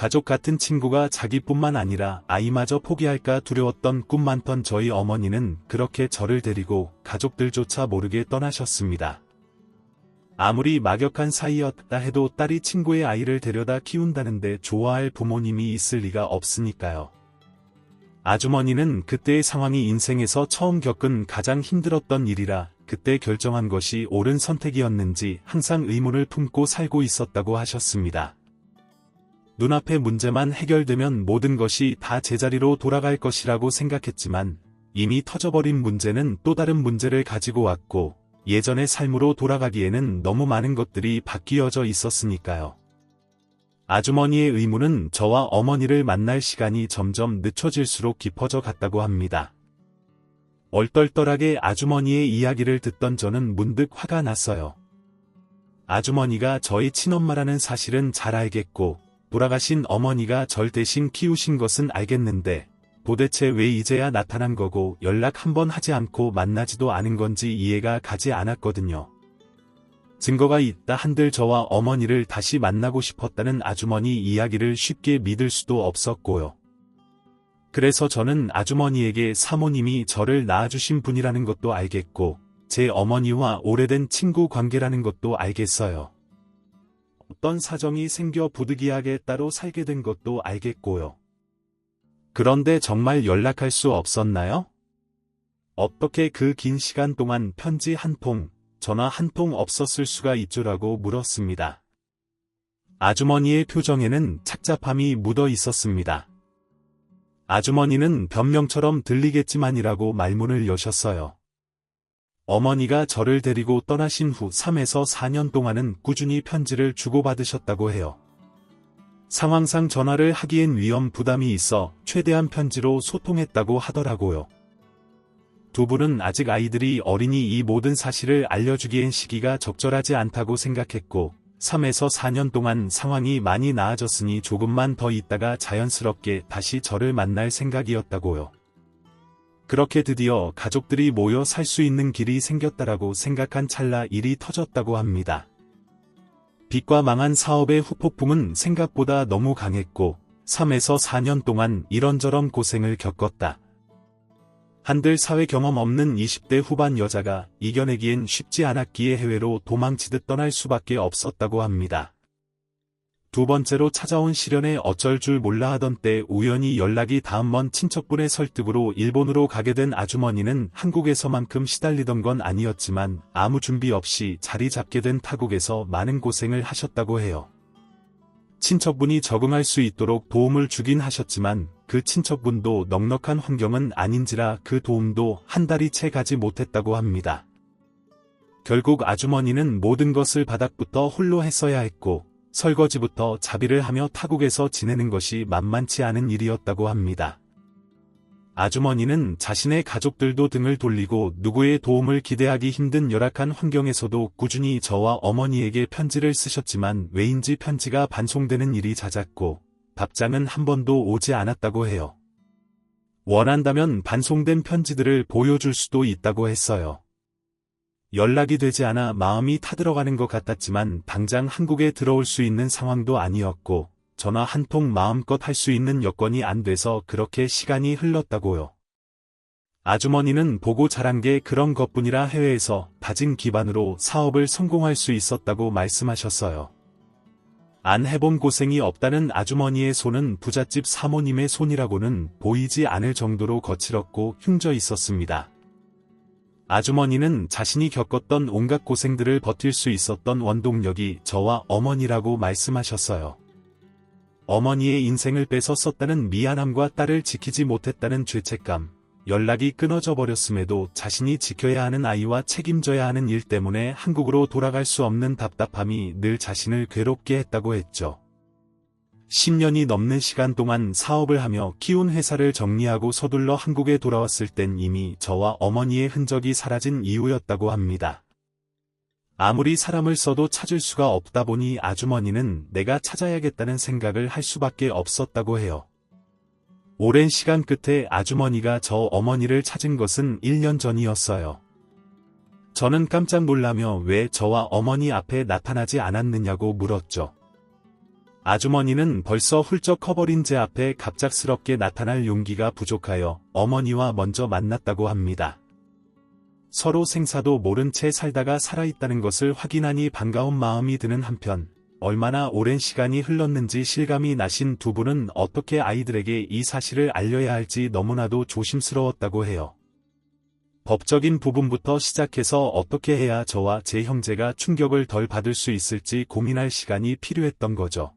가족 같은 친구가 자기뿐만 아니라 아이마저 포기할까 두려웠던 꿈 많던 저희 어머니는 그렇게 저를 데리고 가족들조차 모르게 떠나셨습니다. 아무리 막역한 사이였다 해도 딸이 친구의 아이를 데려다 키운다는데 좋아할 부모님이 있을 리가 없으니까요. 아주머니는 그때의 상황이 인생에서 처음 겪은 가장 힘들었던 일이라 그때 결정한 것이 옳은 선택이었는지 항상 의문을 품고 살고 있었다고 하셨습니다. 눈앞의 문제만 해결되면 모든 것이 다 제자리로 돌아갈 것이라고 생각했지만 이미 터져버린 문제는 또 다른 문제를 가지고 왔고 예전의 삶으로 돌아가기에는 너무 많은 것들이 바뀌어져 있었으니까요. 아주머니의 의무는 저와 어머니를 만날 시간이 점점 늦춰질수록 깊어져 갔다고 합니다. 얼떨떨하게 아주머니의 이야기를 듣던 저는 문득 화가 났어요. 아주머니가 저희 친엄마라는 사실은 잘 알겠고, 돌아가신 어머니가 절 대신 키우신 것은 알겠는데, 도대체 왜 이제야 나타난 거고 연락 한번 하지 않고 만나지도 않은 건지 이해가 가지 않았거든요. 증거가 있다 한들 저와 어머니를 다시 만나고 싶었다는 아주머니 이야기를 쉽게 믿을 수도 없었고요. 그래서 저는 아주머니에게 사모님이 저를 낳아주신 분이라는 것도 알겠고, 제 어머니와 오래된 친구 관계라는 것도 알겠어요. 어떤 사정이 생겨 부득이하게 따로 살게 된 것도 알겠고요. 그런데 정말 연락할 수 없었나요? 어떻게 그 긴 시간 동안 편지 한 통, 전화 한 통 없었을 수가 있죠라고 물었습니다. 아주머니의 표정에는 착잡함이 묻어 있었습니다. 아주머니는 변명처럼 들리겠지만이라고 말문을 여셨어요. 어머니가 저를 데리고 떠나신 후 3에서 4년 동안은 꾸준히 편지를 주고받으셨다고 해요. 상황상 전화를 하기엔 위험 부담이 있어 최대한 편지로 소통했다고 하더라고요. 두 분은 아직 아이들이 어리니 이 모든 사실을 알려주기엔 시기가 적절하지 않다고 생각했고, 3에서 4년 동안 상황이 많이 나아졌으니 조금만 더 있다가 자연스럽게 다시 저를 만날 생각이었다고요. 그렇게 드디어 가족들이 모여 살 수 있는 길이 생겼다라고 생각한 찰나 일이 터졌다고 합니다. 빚과 망한 사업의 후폭풍은 생각보다 너무 강했고 3에서 4년 동안 이런저런 고생을 겪었다. 한들 사회 경험 없는 20대 후반 여자가 이겨내기엔 쉽지 않았기에 해외로 도망치듯 떠날 수밖에 없었다고 합니다. 두 번째로 찾아온 시련에 어쩔 줄 몰라 하던 때 우연히 연락이 닿은 먼 친척분의 설득으로 일본으로 가게 된 아주머니는 한국에서만큼 시달리던 건 아니었지만 아무 준비 없이 자리 잡게 된 타국에서 많은 고생을 하셨다고 해요. 친척분이 적응할 수 있도록 도움을 주긴 하셨지만 그 친척분도 넉넉한 환경은 아닌지라 그 도움도 한 달이 채 가지 못했다고 합니다. 결국 아주머니는 모든 것을 바닥부터 홀로 했어야 했고 설거지부터 자비를 하며 타국에서 지내는 것이 만만치 않은 일이었다고 합니다. 아주머니는 자신의 가족들도 등을 돌리고 누구의 도움을 기대하기 힘든 열악한 환경에서도 꾸준히 저와 어머니에게 편지를 쓰셨지만 왜인지 편지가 반송되는 일이 잦았고 답장은 한 번도 오지 않았다고 해요. 원한다면 반송된 편지들을 보여줄 수도 있다고 했어요. 연락이 되지 않아 마음이 타들어가는 것 같았지만 당장 한국에 들어올 수 있는 상황도 아니었고 전화 한 통 마음껏 할 수 있는 여건이 안 돼서 그렇게 시간이 흘렀다고요. 아주머니는 보고 자란 게 그런 것뿐이라 해외에서 다진 기반으로 사업을 성공할 수 있었다고 말씀하셨어요. 안 해본 고생이 없다는 아주머니의 손은 부잣집 사모님의 손이라고는 보이지 않을 정도로 거칠었고 흉져 있었습니다. 아주머니는 자신이 겪었던 온갖 고생들을 버틸 수 있었던 원동력이 저와 어머니라고 말씀하셨어요. 어머니의 인생을 뺏어 썼다는 미안함과 딸을 지키지 못했다는 죄책감, 연락이 끊어져 버렸음에도 자신이 지켜야 하는 아이와 책임져야 하는 일 때문에 한국으로 돌아갈 수 없는 답답함이 늘 자신을 괴롭게 했다고 했죠. 10년이 넘는 시간 동안 사업을 하며 키운 회사를 정리하고 서둘러 한국에 돌아왔을 땐 이미 저와 어머니의 흔적이 사라진 이후였다고 합니다. 아무리 사람을 써도 찾을 수가 없다 보니 아주머니는 내가 찾아야겠다는 생각을 할 수밖에 없었다고 해요. 오랜 시간 끝에 아주머니가 저 어머니를 찾은 것은 1년 전이었어요. 저는 깜짝 놀라며 왜 저와 어머니 앞에 나타나지 않았느냐고 물었죠. 아주머니는 벌써 훌쩍 커버린 제 앞에 갑작스럽게 나타날 용기가 부족하여 어머니와 먼저 만났다고 합니다. 서로 생사도 모른 채 살다가 살아있다는 것을 확인하니 반가운 마음이 드는 한편 얼마나 오랜 시간이 흘렀는지 실감이 나신 두 분은 어떻게 아이들에게 이 사실을 알려야 할지 너무나도 조심스러웠다고 해요. 법적인 부분부터 시작해서 어떻게 해야 저와 제 형제가 충격을 덜 받을 수 있을지 고민할 시간이 필요했던 거죠.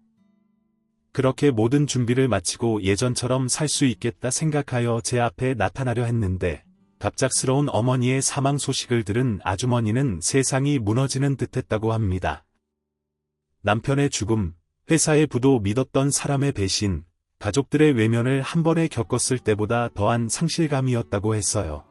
그렇게 모든 준비를 마치고 예전처럼 살 수 있겠다 생각하여 제 앞에 나타나려 했는데 갑작스러운 어머니의 사망 소식을 들은 아주머니는 세상이 무너지는 듯했다고 합니다. 남편의 죽음, 회사의 부도 믿었던 사람의 배신, 가족들의 외면을 한 번에 겪었을 때보다 더한 상실감이었다고 했어요.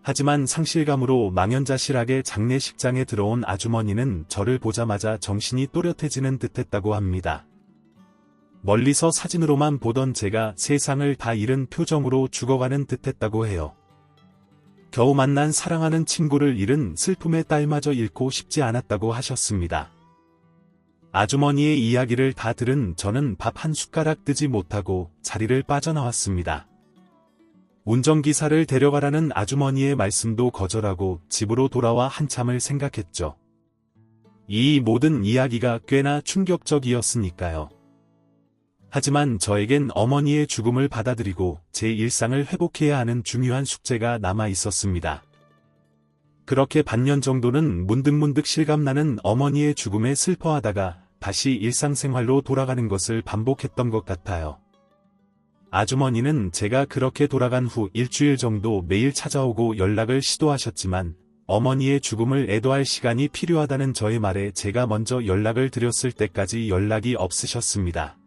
하지만 상실감으로 망연자실하게 장례식장에 들어온 아주머니는 저를 보자마자 정신이 또렷해지는 듯했다고 합니다. 멀리서 사진으로만 보던 제가 세상을 다 잃은 표정으로 죽어가는 듯했다고 해요. 겨우 만난 사랑하는 친구를 잃은 슬픔의 딸마저 잃고 싶지 않았다고 하셨습니다. 아주머니의 이야기를 다 들은 저는 밥 한 숟가락 뜨지 못하고 자리를 빠져나왔습니다. 운전기사를 데려가라는 아주머니의 말씀도 거절하고 집으로 돌아와 한참을 생각했죠. 이 모든 이야기가 꽤나 충격적이었으니까요. 하지만 저에겐 어머니의 죽음을 받아들이고 제 일상을 회복해야 하는 중요한 숙제가 남아 있었습니다. 그렇게 반년 정도는 문득문득 실감나는 어머니의 죽음에 슬퍼하다가 다시 일상생활로 돌아가는 것을 반복했던 것 같아요. 아주머니는 제가 그렇게 돌아간 후 일주일 정도 매일 찾아오고 연락을 시도하셨지만 어머니의 죽음을 애도할 시간이 필요하다는 저의 말에 제가 먼저 연락을 드렸을 때까지 연락이 없으셨습니다.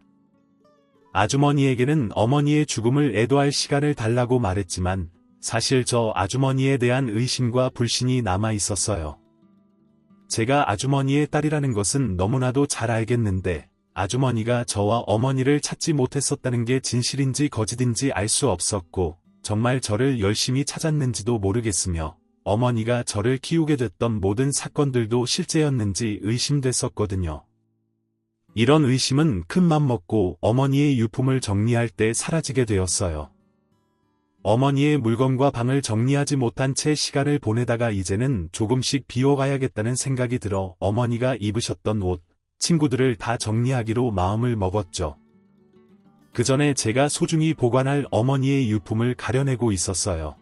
아주머니에게는 어머니의 죽음을 애도할 시간을 달라고 말했지만 사실 저 아주머니에 대한 의심과 불신이 남아 있었어요. 제가 아주머니의 딸이라는 것은 너무나도 잘 알겠는데 아주머니가 저와 어머니를 찾지 못했었다는 게 진실인지 거짓인지 알 수 없었고 정말 저를 열심히 찾았는지도 모르겠으며 어머니가 저를 키우게 됐던 모든 사건들도 실제였는지 의심됐었거든요. 이런 의심은 큰 맘 먹고 어머니의 유품을 정리할 때 사라지게 되었어요. 어머니의 물건과 방을 정리하지 못한 채 시간을 보내다가 이제는 조금씩 비워가야겠다는 생각이 들어 어머니가 입으셨던 옷, 친구들을 다 정리하기로 마음을 먹었죠. 그 전에 제가 소중히 보관할 어머니의 유품을 가려내고 있었어요.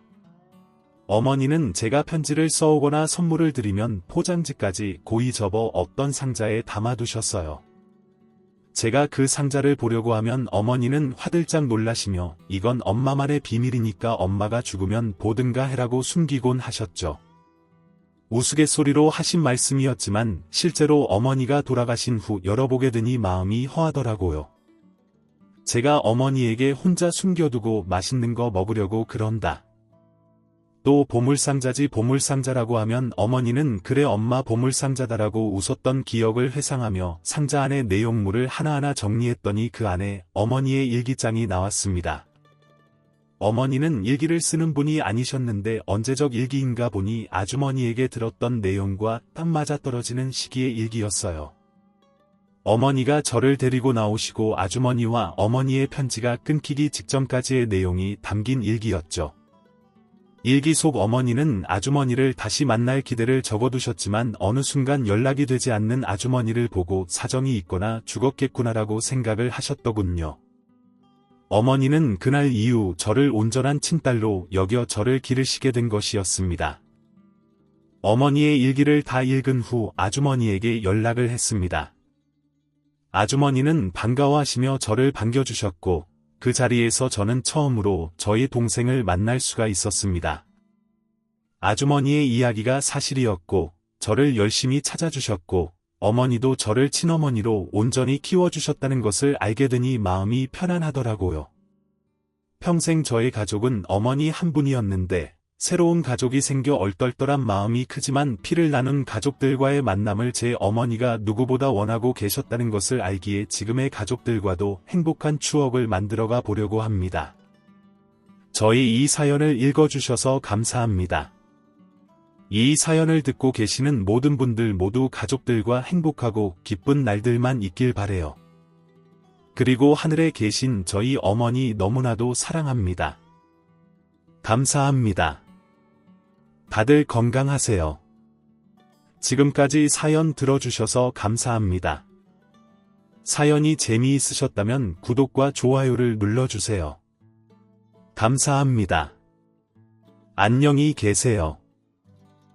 어머니는 제가 편지를 써오거나 선물을 드리면 포장지까지 고이 접어 없던 상자에 담아두셨어요. 제가 그 상자를 보려고 하면 어머니는 화들짝 놀라시며 이건 엄마만의 비밀이니까 엄마가 죽으면 보든가 해라고 숨기곤 하셨죠. 우스갯소리로 하신 말씀이었지만 실제로 어머니가 돌아가신 후 열어보게 되니 마음이 허하더라고요. 제가 어머니에게 혼자 숨겨두고 맛있는 거 먹으려고 그런다. 또 보물상자지 보물상자라고 하면 어머니는 그래 엄마 보물상자다라고 웃었던 기억을 회상하며 상자 안의 내용물을 하나하나 정리했더니 그 안에 어머니의 일기장이 나왔습니다. 어머니는 일기를 쓰는 분이 아니셨는데 언제적 일기인가 보니 아주머니에게 들었던 내용과 딱 맞아떨어지는 시기의 일기였어요. 어머니가 저를 데리고 나오시고 아주머니와 어머니의 편지가 끊기기 직전까지의 내용이 담긴 일기였죠. 일기 속 어머니는 아주머니를 다시 만날 기대를 적어두셨지만 어느 순간 연락이 되지 않는 아주머니를 보고 사정이 있거나 죽었겠구나라고 생각을 하셨더군요. 어머니는 그날 이후 저를 온전한 친딸로 여겨 저를 기르시게 된 것이었습니다. 어머니의 일기를 다 읽은 후 아주머니에게 연락을 했습니다. 아주머니는 반가워하시며 저를 반겨주셨고 그 자리에서 저는 처음으로 저희 동생을 만날 수가 있었습니다. 아주머니의 이야기가 사실이었고 저를 열심히 찾아주셨고 어머니도 저를 친어머니로 온전히 키워주셨다는 것을 알게 되니 마음이 편안하더라고요. 평생 저의 가족은 어머니 한 분이었는데 새로운 가족이 생겨 얼떨떨한 마음이 크지만 피를 나눈 가족들과의 만남을 제 어머니가 누구보다 원하고 계셨다는 것을 알기에 지금의 가족들과도 행복한 추억을 만들어가 보려고 합니다. 저희 이 사연을 읽어주셔서 감사합니다. 이 사연을 듣고 계시는 모든 분들 모두 가족들과 행복하고 기쁜 날들만 있길 바래요. 그리고 하늘에 계신 저희 어머니 너무나도 사랑합니다. 감사합니다. 다들 건강하세요. 지금까지 사연 들어주셔서 감사합니다. 사연이 재미있으셨다면 구독과 좋아요를 눌러주세요. 감사합니다. 안녕히 계세요.